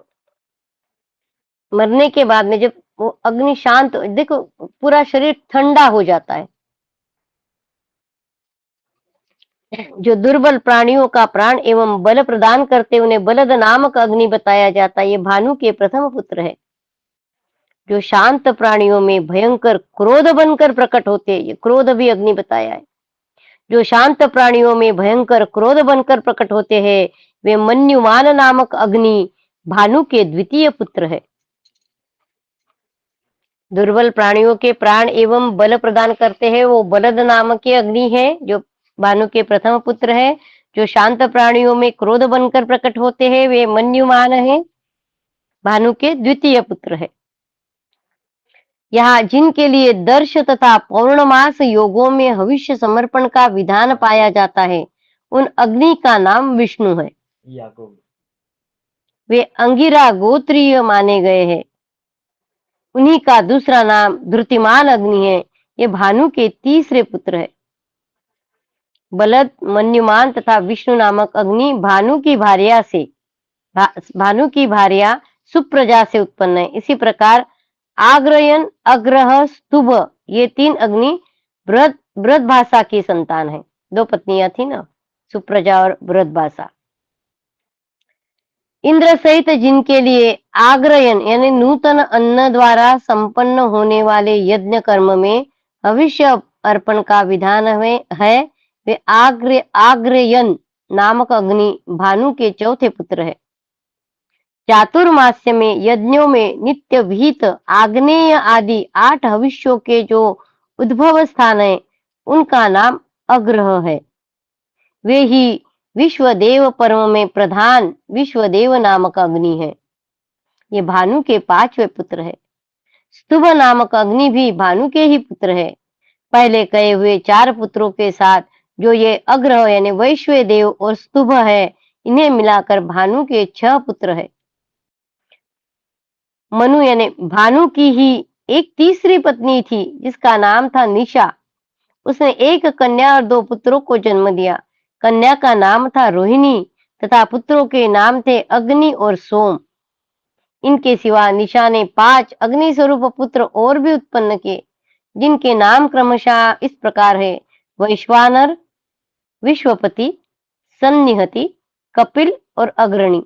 मरने के बाद में जब वो अग्नि शांत, देखो पूरा शरीर ठंडा हो जाता है। जो दुर्बल प्राणियों का प्राण एवं बल प्रदान करते, उन्हें बलद नामक अग्नि बताया जाता है। ये भानु के प्रथम पुत्र है। जो शांत प्राणियों में भयंकर क्रोध बनकर प्रकट होते, ये क्रोध भी अग्नि बताया है। जो शांत प्राणियों में भयंकर क्रोध बनकर प्रकट होते हैं, वे मन्युमान नामक अग्नि भानु के द्वितीय पुत्र है। दुर्बल प्राणियों के प्राण एवं बल प्रदान करते हैं, वो बलद नामक के अग्नि है, जो भानु के प्रथम पुत्र है। जो शांत प्राणियों में क्रोध बनकर प्रकट होते हैं, वे मन्युमान है, भानु के द्वितीय पुत्र है। यहाँ जिनके लिए दर्श तथा पौर्णमास योगों में हविष्य समर्पण का विधान पाया जाता है, उन अग्नि का नाम विष्णु है। वे अंगिरा गोत्रीय माने गए हैं। उन्हीं का दूसरा नाम धृतिमान अग्नि है। ये भानु के तीसरे पुत्र है। बलद, मन्युमान तथा विष्णु नामक अग्नि भानु की भार्या सुप्रजा से उत्पन्न है। इसी प्रकार आग्रयन, अग्रह, स्तुभ, ये 3 अग्नि बृहद भाषा की संतान है। 2 पत्नियां थी ना, सुप्रजा और बृहद भाषा। इंद्र सहित जिनके लिए आग्रयन यानी नूतन अन्न द्वारा संपन्न होने वाले यज्ञ कर्म में हविष्य अर्पण का विधान है, वे आग्रयन नामक अग्नि भानु के चौथे पुत्र है। चातुर्मास्य में यज्ञों में नित्य विहित आग्नेय आदि 8 हविष्यों के जो उद्भव स्थान है, उनका नाम अग्रह है। वे ही विश्वदेव पर्व में प्रधान विश्वदेव नामक अग्नि है। ये भानु के 5वें पुत्र है। स्तुभ नामक अग्नि भी भानु के ही पुत्र है। पहले कहे हुए 4 पुत्रों के साथ जो ये अग्रह यानी वैश्वदेव और स्तुभ है, इन्हें मिलाकर भानु के 6 पुत्र है। मनु यानी भानु की ही एक तीसरी पत्नी थी, जिसका नाम था निशा। उसने 1 कन्या और 2 पुत्रों को जन्म दिया। कन्या का नाम था रोहिणी तथा पुत्रों के नाम थे अग्नि और सोम। इनके सिवा निशा ने 5 अग्नि स्वरूप पुत्र और भी उत्पन्न किए, जिनके नाम क्रमशः इस प्रकार है: वैश्वानर, विश्वपति, सन्निहति, कपिल और अग्रणी।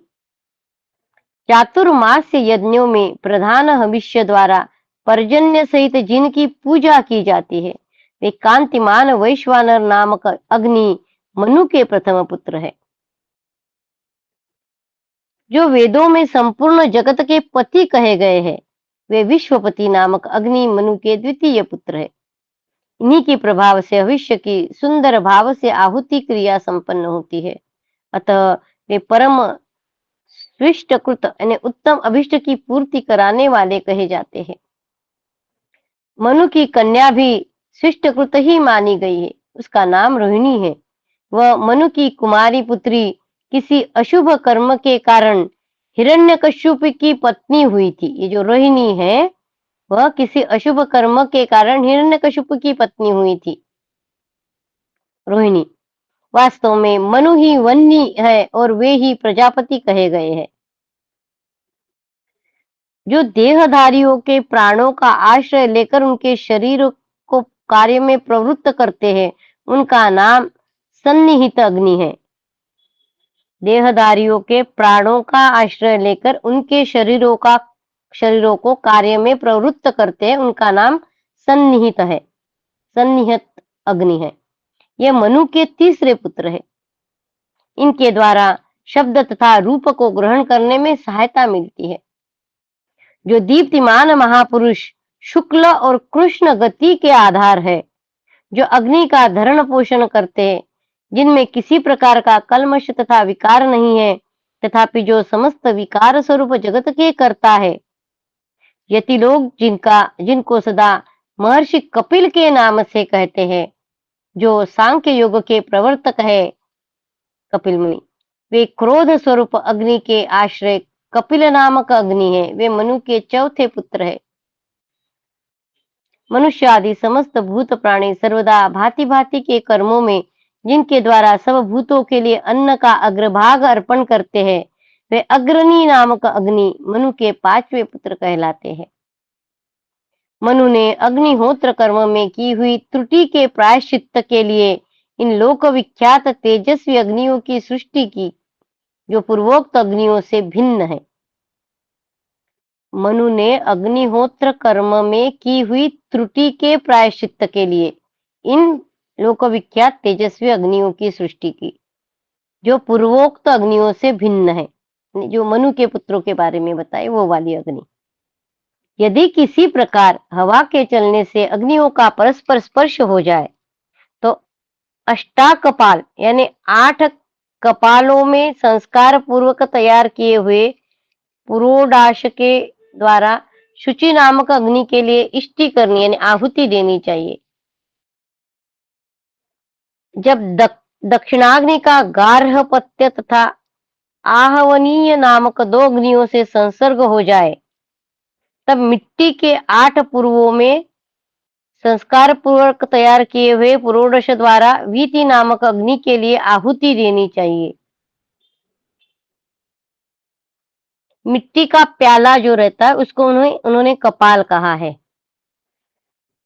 चातुर्मास्य यज्ञों में प्रधान हविष्य द्वारा पर्जन्य सहित जिनकी पूजा की जाती है, वे कांतिमान वैश्वानर नामक अग्नि मनु के प्रथम पुत्र है। जो वेदों में संपूर्ण जगत के पति कहे गए हैं, वे विश्वपति नामक अग्नि मनु के द्वितीय पुत्र है। इन्हीं के प्रभाव से भविष्य की सुंदर भाव से आहुति क्रिया संपन्न होती है। अतः वे परम स्विष्टकृत यानी उत्तम अभिष्ट की पूर्ति कराने वाले कहे जाते हैं। मनु की कन्या भी स्विष्टकृत ही मानी गई है। उसका नाम रोहिणी है। वह मनु की कुमारी पुत्री किसी अशुभ कर्म के कारण हिरण्यकश्यप की पत्नी हुई थी। ये जो रोहिणी है, वह किसी अशुभ कर्म के कारण हिरण्यकश्यप की पत्नी हुई थी, रोहिणी। वास्तव में मनु ही वन्नी है और वे ही प्रजापति कहे गए हैं। जो देहधारियों के प्राणों का आश्रय लेकर उनके शरीर को कार्य में प्रवृत्त करते हैं, उनका नाम सन्निहित अग्नि है। देहधारियों के प्राणों का आश्रय लेकर उनके शरीरों को कार्य में प्रवृत्त करते हैं, उनका नाम सन्निहित है, सन्निहित अग्नि है। यह मनु के तीसरे पुत्र है। इनके द्वारा शब्द तथा रूप को ग्रहण करने में सहायता मिलती है। जो दीप्तिमान महापुरुष शुक्ल और कृष्ण गति के आधार है, जो अग्नि का धरण पोषण करते हैं, जिनमें किसी प्रकार का कल्मश तथा विकार नहीं है, तथापि जो समस्त विकार स्वरूप जगत के करता है। यति लोग जिनको सदा महर्षि कपिल के नाम से कहते हैं, जो सांख्य योग के प्रवर्तक है कपिल मुनि, वे क्रोध स्वरूप अग्नि के आश्रय कपिल नामक अग्नि है। वे मनु के चौथे पुत्र है। मनुष्य आदि समस्त भूत प्राणी सर्वदा भांति भांति के कर्मों में, जिनके द्वारा सब भूतों के लिए अन्न का अग्रभाग अर्पण करते हैं, वे अग्रणी नामक अग्नि मनु के पांचवे पुत्र कहलाते हैं। मनु ने अग्निहोत्र कर्म में की हुई त्रुटि के प्रायश्चित्त के लिए इन लोक विख्यात तेजस्वी अग्नियों की सृष्टि की, जो पूर्वोक्त अग्नियों से भिन्न है। मनु ने अग्निहोत्र कर्म में की हुई त्रुटि के प्रायश्चित्त के लिए इन लोकविख्यात तेजस्वी अग्नियों की सृष्टि की, जो पूर्वोक्त अग्नियों से भिन्न है। जो मनु के पुत्रों के बारे में बताए वो वाली अग्नि। यदि किसी प्रकार हवा के चलने से अग्नियों का परस्पर स्पर्श हो जाए, तो अष्टाकपाल यानी 8 कपालों में संस्कार पूर्वक तैयार किए हुए पुरोडाश के द्वारा शुचि नामक अग्नि के लिए इष्टि करनी यानी आहुति देनी चाहिए। जब दक्षिणाग्नि का गार्हपत्य तथा आहवनीय नामक 2 अग्नियों से संसर्ग हो जाए, तब मिट्टी के 8 पूर्वों में संस्कार पूर्वक तैयार किए हुए पुरोडश द्वारा वीति नामक अग्नि के लिए आहुति देनी चाहिए। मिट्टी का प्याला जो रहता है उसको उन्होंने कपाल कहा है।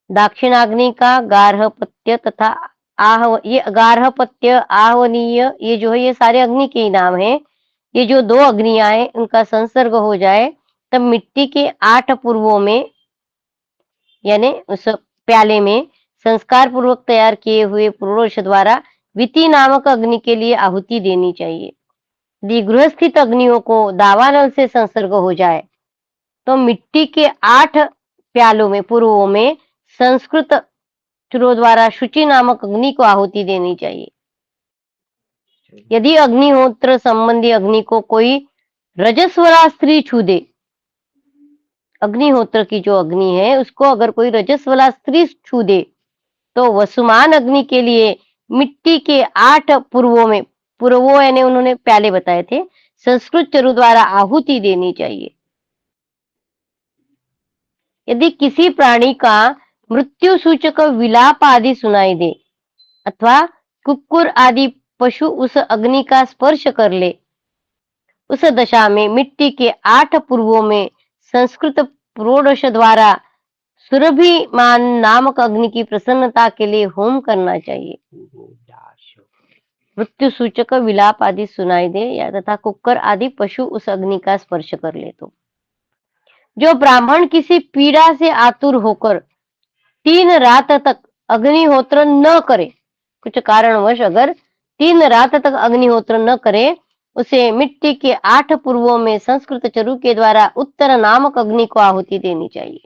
दाक्षिणाग्नि का गार्हपत्य तथा ये गार्हपत्य आहवनीय ये जो है ये सारे अग्नि के ही नाम है। ये जो 2 अग्नियां हैं उनका संसर्ग हो जाए, तब मिट्टी के 8 पूर्वों में यानी उस प्याले में संस्कार पूर्वक तैयार किए हुए पुरोडश द्वारा विति नामक अग्नि के लिए आहुति देनी चाहिए। यदि गृहस्थित अग्नियों को दावानल से संसर्ग हो जाए, तो मिट्टी के 8 प्यालों में पूर्वों में संस्कृत चूरों द्वारा शुचि नामक अग्नि को आहुति देनी चाहिए। यदि अग्निहोत्र संबंधी अग्नि को कोई रजस्वला स्त्री छू दे, अग्निहोत्र की जो अग्नि है उसको अगर कोई रजस्वला स्त्री छू दे, तो वसुमान अग्नि के लिए मिट्टी के 8 पूर्वों यानी उन्होंने प्याले बताए थे, संस्कृत चरु द्वारा आहुति देनी चाहिए। यदि किसी प्राणी का मृत्यु सूचक विलाप आदि सुनाई दे, अथवा कुक्कुर आदि पशु उस अग्नि का स्पर्श कर ले, उस दशा में मिट्टी के 8 पूर्वों में संस्कृत पुरोडश द्वारा सुरभिमान नामक अग्नि की प्रसन्नता के लिए होम करना चाहिए। मृत्यु सूचक विलाप आदि सुनाई दे या तथा कुक्कर आदि पशु उस अग्नि का स्पर्श कर ले, तो जो ब्राह्मण किसी पीड़ा से आतुर होकर 3 रात तक अग्निहोत्र न करे, कुछ कारणवश अगर 3 रात तक अग्निहोत्र न करे, उसे मिट्टी के 8 पूर्वों में संस्कृत चरु के द्वारा उत्तर नामक अग्नि को आहुति देनी चाहिए।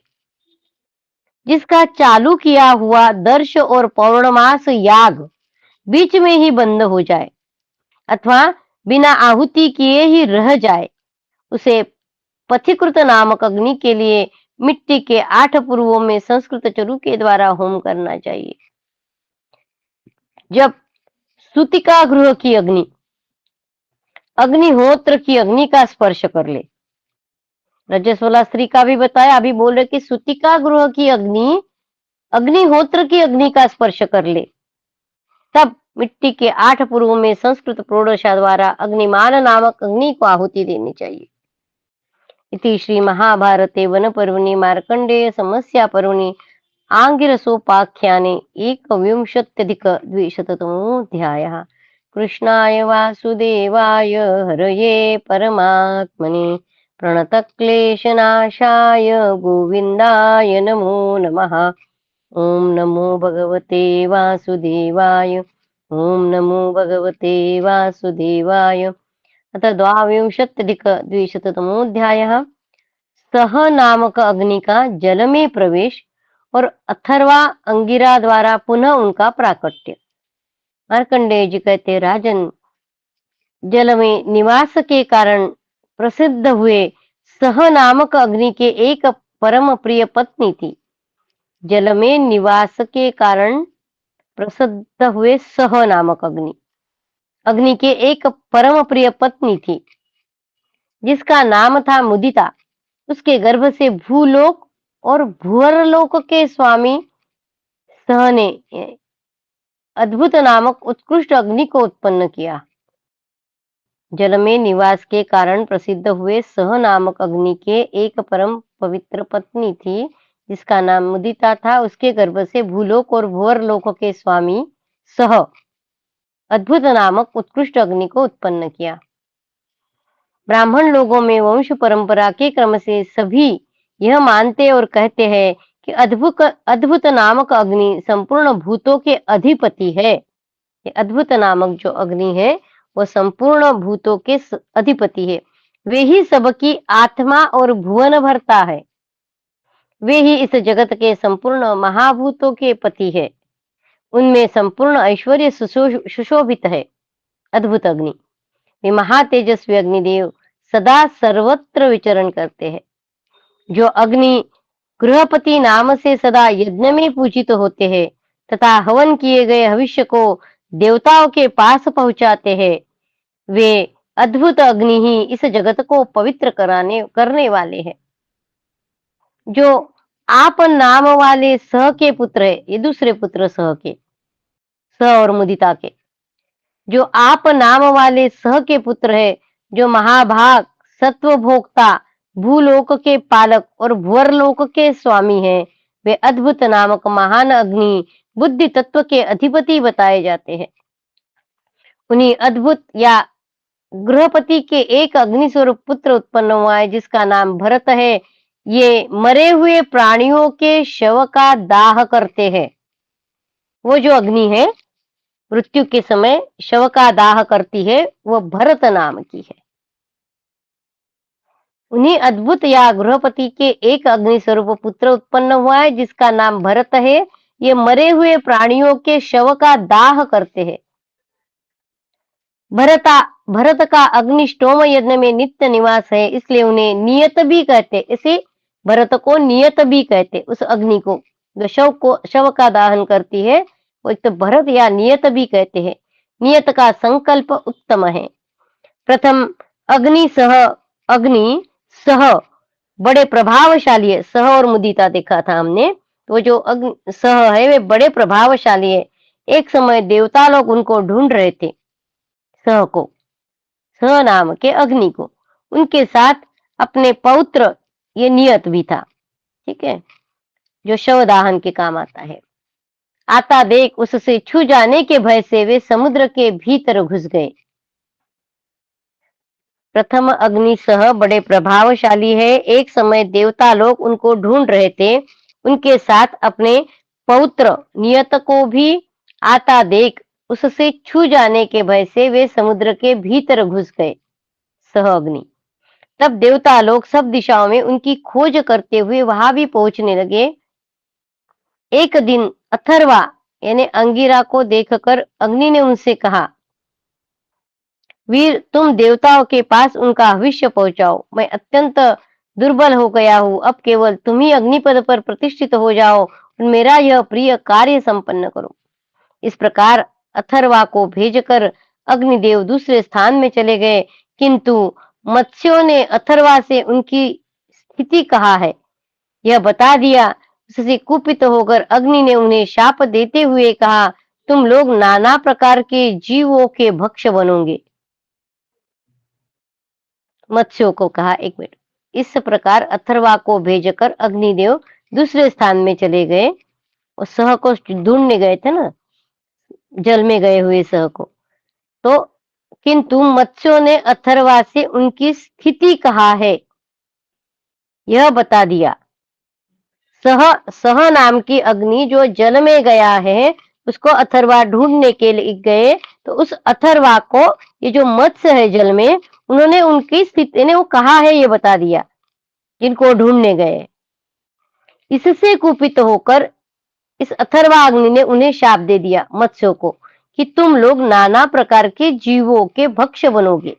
जिसका चालू किया हुआ दर्श और पौर्णमास याग बीच में ही बंद हो जाए, अथवा बिना आहुति किए ही रह जाए, उसे पथिकृत नामक अग्नि के लिए मिट्टी के 8 पूर्वों में संस्कृत चरु के द्वारा होम करना चाहिए। जब सूतिका गृह की अग्नि अग्निहोत्र की अग्नि का स्पर्श कर ले, रजस्वला स्त्री का भी बताया, अभी बोल रहे कि सूतिका गृह की अग्नि अग्निहोत्र की अग्नि का स्पर्श कर ले, तब मिट्टी के 8 पूर्वों में संस्कृत प्रोढ़शा द्वारा अग्निमान नामक अग्नि को आहुति देनी चाहिए। इति श्री महाभारते वन पर्वणि मार्कंडेय समस्या पर्वणि आंगिरसोपाख्याने एकविंशत्यधिक द्विशततमोऽध्यायः। कृष्णाय वासुदेवाय हरये परमात्मने प्रणतक्लेशनाशाय गोविन्दाय नमो नमः। ओम नमो भगवते वासुदेवाय। ओम नमो भगवते वासुदेवाय। अथ द्वाविंशत्यधिक-द्विशततमोऽध्यायः। सह नामक अग्नि का जल में प्रवेश और अथर्वा अंगिरा द्वारा पुनः उनका प्राकट्य। मार्कंडेय जी कहते, राजन, जल में निवास के कारण प्रसिद्ध हुए सह नामक अग्नि के एक परम प्रिय पत्नी थी। जल में निवास के कारण प्रसिद्ध हुए सह नामक अग्नि अग्नि के एक परम प्रिय पत्नी थी, जिसका नाम था मुदिता। उसके गर्भ से भूलोक और भूअरलोक के स्वामी सह ने अद्भुत नामक उत्कृष्ट अग्नि को उत्पन्न किया। जल में निवास के कारण प्रसिद्ध हुए सह नामक अग्नि के एक परम पवित्र पत्नी थी, जिसका नाम मुदिता था। उसके गर्भ से भूलोक और भूअरलोक के स्वामी सह अद्भुत नामक उत्कृष्ट अग्नि को उत्पन्न किया। ब्राह्मण लोगों में वंश परंपरा के क्रम से सभी यह मानते और कहते हैं कि अद्भुत नामक अग्नि संपूर्ण भूतों के अधिपति है। ये अद्भुत नामक जो अग्नि है वो संपूर्ण भूतों के अधिपति है। वे ही सबकी आत्मा और भुवन भरता है। वे ही इस जगत के संपूर्ण महाभूतों के पति है। उनमें संपूर्ण ऐश्वर्य सुशोभित है। अद्भुत अग्नि, वे महातेजस्वी अग्निदेव सदा सर्वत्र विचरण करते हैं। जो अग्नि गृहपति नाम से सदा यज्ञ में पूजित होते हैं तथा हवन किए गए भविष्य को देवताओं के पास पहुंचाते हैं, वे अद्भुत अग्नि ही इस जगत को पवित्र करने वाले हैं। जो आप नाम वाले सह के पुत्र है, ये दूसरे पुत्र सह के, सह और मुदिता के, जो आप नाम वाले सह के पुत्र है, जो महाभाग सत्व भोक्ता भूलोक के पालक और भुवरलोक के स्वामी हैं, वे अद्भुत नामक महान अग्नि बुद्धि तत्व के अधिपति बताए जाते हैं। उन्हीं अद्भुत या गृहपति के एक अग्निस्वरूप पुत्र उत्पन्न हुआ है, जिसका नाम भरत है। ये मरे हुए प्राणियों के शव का दाह करते हैं। वो जो अग्नि है मृत्यु के समय शव का दाह करती है, वो भरत नाम की है। उन्हीं अद्भुत या गृहपति के एक अग्नि स्वरूप पुत्र उत्पन्न हुआ है, जिसका नाम भरत है। ये मरे हुए प्राणियों के शव का दाह करते हैं। भरत का अग्निष्टोम यज्ञ में नित्य निवास है, इसलिए उन्हें नियत भी कहते। इसे भरत को नियत भी कहते। उस अग्नि को जो शव का दहन करती है, वो एक तो भरत या नियत भी कहते हैं। नियत का संकल्प उत्तम है। प्रथम अग्नि सह बड़े प्रभावशाली है। सह और मुदिता देखा था हमने, तो जो अग्नि सह है वे बड़े प्रभावशाली है। एक समय देवता लोग उनको ढूंढ रहे थे, सह नाम के अग्नि को। उनके साथ अपने पौत्र ये नियत भी था, ठीक है, जो शव दाहन के काम आता है। आता देख उससे छू जाने के भय से वे समुद्र के भीतर घुस गए। प्रथम अग्नि सह बड़े प्रभावशाली है। एक समय देवता लोग उनको ढूंढ रहे थे। उनके साथ अपने पौत्र नियत को भी आता देख उससे छू जाने के भय से वे समुद्र के भीतर घुस गए, सह अग्नि। तब देवता लोग सब दिशाओं में उनकी खोज करते हुए वहां भी पहुंचने लगे। एक दिन अथर्वा यानी अंगिरा को देखकर अग्नि ने उनसे कहा, वीर, तुम देवताओं के पास उनका भविष्य पहुंचाओ। मैं अत्यंत दुर्बल हो गया हूँ। अब केवल तुम ही अग्निपद पर प्रतिष्ठित हो जाओ और मेरा यह प्रिय कार्य संपन्न करो। इस प्रकार अथर्वा को भेजकर अग्निदेव दूसरे स्थान में चले गए, किंतु मत्स्यों ने अथर्वा से उनकी स्थिति कहा है, यह बता दिया। उससे कुपित होकर अग्नि ने उन्हें शाप देते हुए कहा, तुम लोग नाना प्रकार के जीवों के भक्ष बनोगे। मत्स्यों को कहा, एक मिनट। इस प्रकार अथर्वा को भेजकर अग्निदेव दूसरे स्थान में चले गए और सह को ढूंढने गए थे ना, जल में गए हुए सह को। तो किंतु मत्स्यों ने अथर्वा से उनकी स्थिति कहा है यह बता दिया। सह सह नाम की अग्नि जो जल में गया है उसको अथर्वा ढूंढने के लिए गए, तो उस अथर्वा को ये जो मत्स्य है जल में, उन्होंने उनकी स्थिति ने वो कहा है ये बता दिया जिनको ढूंढने गए। इससे कुपित होकर इस अथर्वा अग्नि ने उन्हें शाप दे दिया मत्स्यों को कि तुम लोग नाना प्रकार के जीवों के भक्ष बनोगे।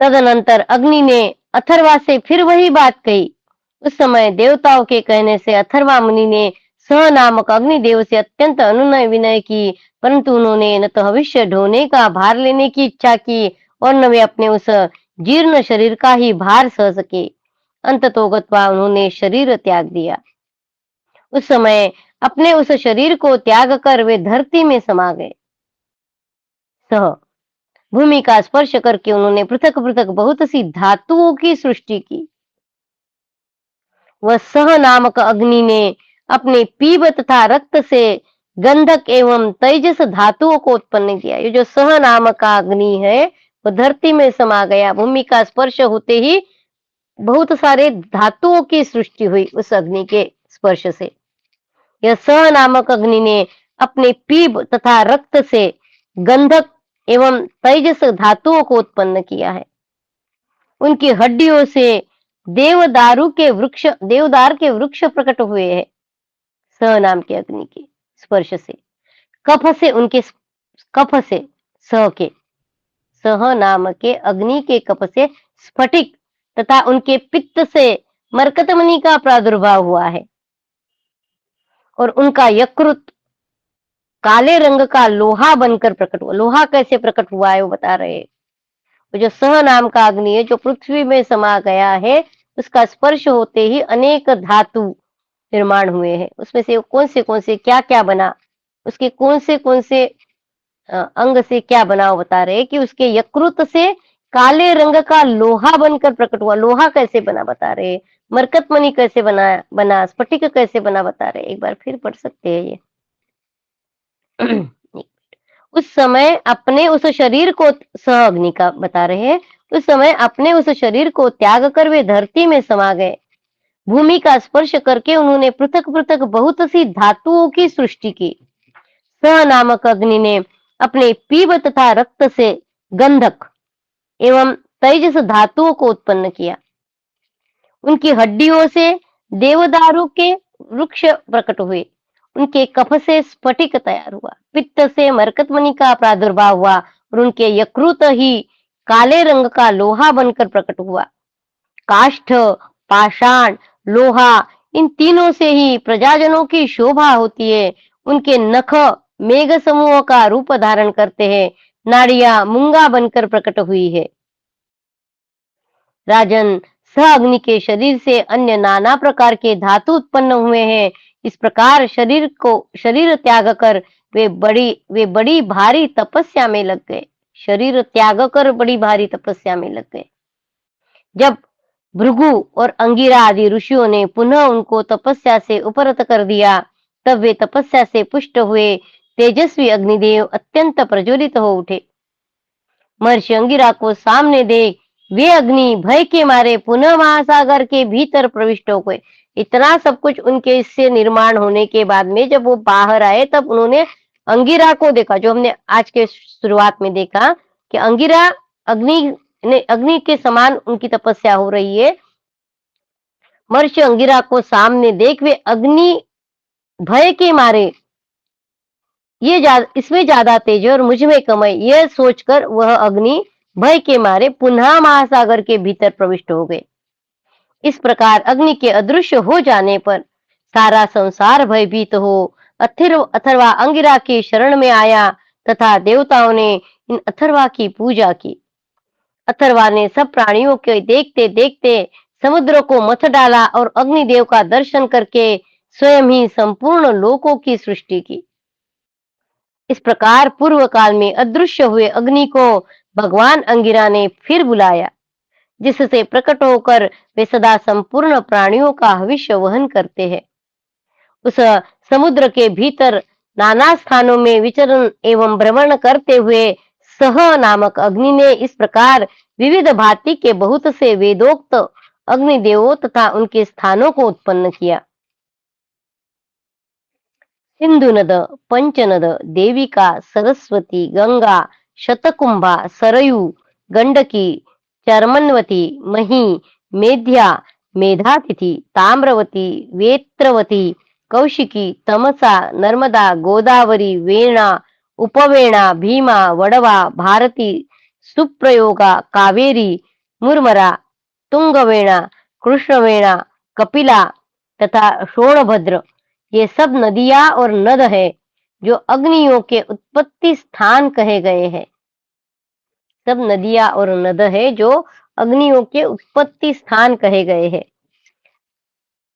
तदनंतर अग्नि ने अथर्वा से फिर वही बात कही। उस समय देवताओं के कहने से अथर्वा मुनि ने सह नामक अग्निदेव से अत्यंत अनुनय विनय की, परंतु उन्होंने न तो भविष्य ढोने का भार लेने की इच्छा की और न वे अपने उस जीर्ण शरीर का ही भार सह सके। अंततोगत्वा उन्होंने शरीर त्याग दिया। उस समय अपने उस शरीर को त्याग कर वे धरती में समा गए। सह भूमि का स्पर्श करके उन्होंने पृथक पृथक बहुत सी धातुओं की सृष्टि की। वह सह नामक अग्नि ने अपने पीप तथा रक्त से गंधक एवं तेजस धातुओं को उत्पन्न किया। ये जो सह नामक अग्नि है वो धरती में समा गया। भूमि का स्पर्श होते ही बहुत सारे धातुओं की सृष्टि हुई उस अग्नि के स्पर्श से। यह सह नामक अग्नि ने अपने पीप तथा रक्त से गंधक एवं तेजस धातुओं को उत्पन्न किया है। उनकी हड्डियों से देवदार के वृक्ष प्रकट हुए हैं सह नाम के अग्नि के स्पर्श से। कफ से उनके कफ से सह के सह नाम के अग्नि के कफ से स्फटिक तथा उनके पित्त से मरकतमणि का प्रादुर्भाव हुआ है और उनका यकृत काले रंग का लोहा बनकर प्रकट हुआ। लोहा कैसे प्रकट हुआ है वो बता रहे हैं। वो जो सह नाम का अग्नि है जो पृथ्वी में समा गया है, उसका स्पर्श होते ही अनेक धातु निर्माण हुए हैं। उसमें से कौन से क्या क्या बना, उसके कौन से अंग से क्या बना वो बता रहे हैं कि उसके यकृत से काले रंग का लोहा बनकर प्रकट हुआ। लोहा कैसे बना बता रहे हैं। मरकतमणि कैसे बना स्फटिक कैसे बना बता रहे हैं। एक बार फिर पढ़ सकते हैं ये। उस समय अपने उस शरीर को सह अग्नि का बता रहे हैं। उस समय अपने उस शरीर को त्याग कर वे धरती में समा गए। भूमि का स्पर्श करके उन्होंने पृथक पृथक बहुत सी धातुओं की सृष्टि की। सह नामक अग्नि ने अपने पीप तथा रक्त से गंधक एवं तेजस धातुओं को उत्पन्न किया। उनकी हड्डियों से देवदारू के वृक्ष प्रकट हुए। उनके कफ से स्फटिक तैयार हुआ। पित्त से मरकतमणि का प्रादुर्भाव हुआ और उनके यकृत ही काले रंग का लोहा बनकर प्रकट हुआ। काष्ठ, पाषाण, लोहा, इन तीनों से ही प्रजाजनों की शोभा होती है। उनके नख मेघ समूह का रूप धारण करते हैं। नाड़ियां मूंगा बनकर प्रकट हुई है। राजन, सह अग्नि के शरीर से अन्य नाना प्रकार के धातु उत्पन्न हुए हैं। इस प्रकार शरीर त्याग कर वे बड़ी भारी तपस्या में लग गए। शरीर त्याग कर बड़ी भारी तपस्या में लग गए। जब भृगु और अंगिरा आदि ऋषियों ने पुनः उनको तपस्या से उपरत कर दिया, तब वे तपस्या से पुष्ट हुए तेजस्वी अग्निदेव अत्यंत प्रज्वलित हो उठे। महर्षि अंगिरा को सामने देख वे अग्नि भय के मारे पुनः महासागर के भीतर प्रविष्ट हो गए। इतना सब कुछ उनके इससे निर्माण होने के बाद में जब वो बाहर आए तब उन्होंने अंगिरा को देखा, जो हमने आज के शुरुआत में देखा कि अंगिरा अग्नि के समान उनकी तपस्या हो रही है। महर्षि अंगिरा को सामने देख वे अग्नि भय के मारे इसमें ज्यादा तेज है और मुझ में कम है, यह सोचकर वह अग्नि भय के मारे पुनः महासागर के भीतर प्रविष्ट हो गए। इस प्रकार अग्नि के अदृश्य हो जाने पर सारा संसार भयभीत हो अथर्वा अंगिरा की शरण में आया तथा देवताओं ने इन अथर्वा की पूजा की। अथर्वा ने सब प्राणियों के देखते देखते समुद्र को मथ डाला और अग्निदेव का दर्शन करके स्वयं ही संपूर्ण लोकों की सृष्टि की। इस प्रकार पूर्व काल में अदृश्य हुए अग्नि को भगवान अंगिरा ने फिर बुलाया, जिससे प्रकट होकर वे सदा संपूर्ण प्राणियों का भविष्य वहन करते हैं। उस समुद्र के भीतर नाना स्थानों में विचरण एवं भ्रमण करते हुए सह नामक अग्नि ने इस प्रकार विविध भांति के बहुत से वेदोक्त अग्निदेवों तथा उनके स्थानों को उत्पन्न किया। सिंधु नद, पंचनद, देविका, सरस्वती, गंगा, शतकुंभा, सरयू, गंडकी, चर्मन्वती, मही, मेध्या, मेधातिथि, ताम्रवती, वेत्रवती, कौशिकी, तमसा, नर्मदा, गोदावरी, वेणा, उपवेणा, भीमा, वडवा, भारती, सुप्रयोगा, कावेरी, मुरमरा, तुंगवेणा, कृष्णवेणा, कपिला तथा शोणभद्र, ये सब नदियां और नद है जो अग्नियों के उत्पत्ति स्थान कहे गए हैं। सब नदियां और नद है जो अग्नियों के उत्पत्ति स्थान कहे गए हैं।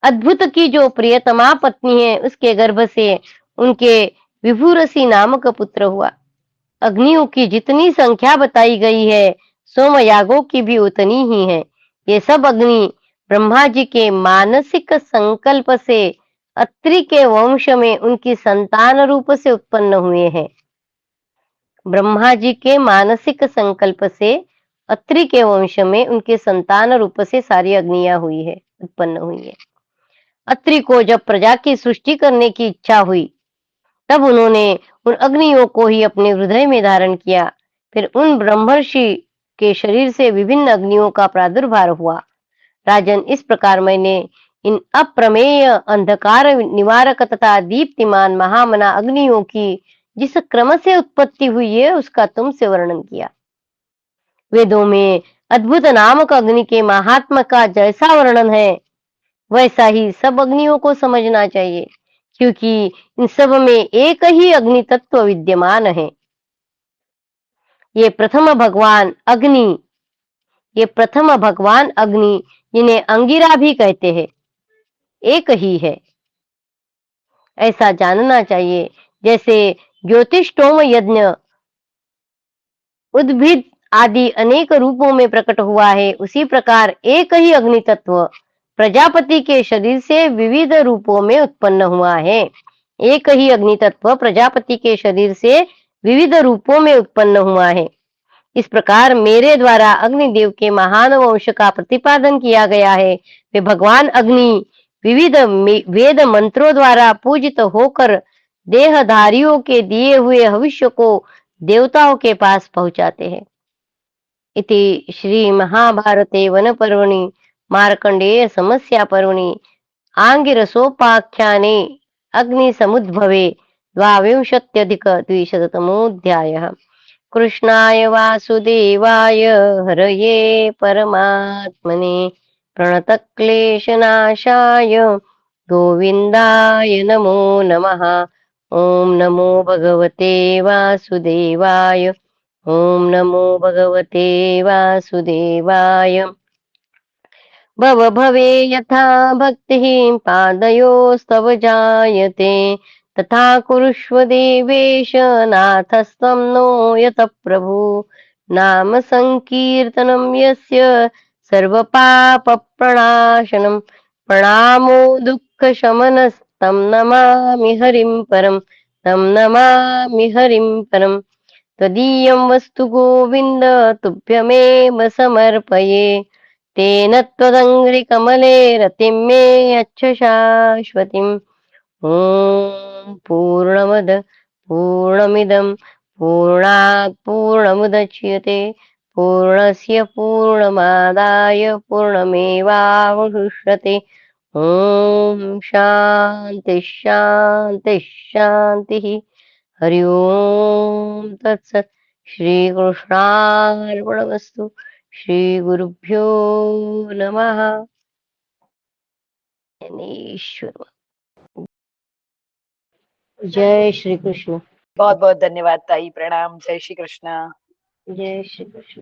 अद्भुत की जो प्रियतमा पत्नी है, उसके गर्भ से उनके विभूरसी नामक पुत्र हुआ। अग्नियों की जितनी संख्या बताई गई है, सोमयागों की भी उतनी ही है। ये सब अग्नि ब्रह्मा जी के मानसिक संकल्प से अत्रि के वंश में उनकी संतान रूप से उत्पन्न हुए हैं। ब्रह्मा जी के मानसिक संकल्प से अत्रि के वंश में उनके संतान रूप से सारी अग्नियां हुई है, उत्पन्न हुई है। अत्रि को जब प्रजा की सृष्टि करने की इच्छा हुई, तब उन्होंने उन अग्नियों को ही अपने हृदय में धारण किया। फिर उन ब्रह्मर्षि के शरीर से विभिन्न अग्नियों का प्रादुर्भाव हुआ। राजन, इस प्रकार मैंने इन अप्रमेय अंधकार निवारक तथा दीप्तिमान महामना अग्नियों की जिस क्रम से उत्पत्ति हुई है, उसका तुमसे वर्णन किया। वेदों में अद्भुत नामक अग्नि के महात्मा का जैसा वर्णन है, वैसा ही सब अग्नियों को समझना चाहिए, क्योंकि इन सब में एक ही अग्नि तत्व विद्यमान है। ये प्रथम भगवान अग्नि ये प्रथम भगवान अग्नि, जिन्हें अंगिरा भी कहते हैं, एक ही है, ऐसा जानना चाहिए। जैसे ज्योतिषोम यज्ञ उद्भिद आदि अनेक रूपों में प्रकट हुआ है, उसी प्रकार एक ही अग्नि तत्व प्रजापति के शरीर से विविध रूपों में उत्पन्न हुआ है। एक ही अग्नि तत्व प्रजापति के शरीर से विविध रूपों में उत्पन्न हुआ है। इस प्रकार मेरे द्वारा अग्निदेव के महान वंश का प्रतिपादन किया गया है। वे भगवान अग्नि विविध वेद मंत्रों द्वारा पूजित होकर देहधारियों के दिए हुए भविष्य को देवताओं के पास पहुंचाते हैं। इति श्री महाभारते वन पर्वणि मार्कंडेय समस्या पर्वणि आंगिरसोपाख्याने अग्नि समुद्भवे द्वाविंशत्यधिक-द्विशततमोऽध्यायः। कृष्णाय वासुदेवाय हरये परमात्मने प्रणतक्लेशनाशाय गोविन्दाय नमो नमः। ॐ नमो भगवते वासुदेवाय। ॐ नमो भगवते वासुदेवाय। भव भवे यथा भक्तिः पादयोस्तव जायते, तथा कुरुष्व देवेश नाथस्त्वं नो यत प्रभु। नाम संकीर्तनं यस्य सर्वपापप्रणाशनं, प्रणामो दुःखशमनस्तं नमामि हरिं परं। तं नमामि हरिं परं। त्वदीयं वस्तु गोविन्द तुभ्यमेव समर्पये। तेन त्वदङ्घ्रिकमले रतिं मे यच्छ शाश्वतीम्। ॐ पूर्णमद पूर्णमिदं पूर्णात् पूर्णमुदच्यते, पूर्णस्य पूर्णमादाय पूर्णमेवावशिष्यते। ॐ शान्ति शान्ति शान्तिः। हरि ओम तत्सत्। श्री कृष्णार्पणमस्तु। श्री गुरुभ्यो नमः। ईश्वर जय श्री कृष्ण।
बहुत बहुत धन्यवाद ताई। प्रणाम। जय श्री कृष्ण।
जय श्री कृष्ण।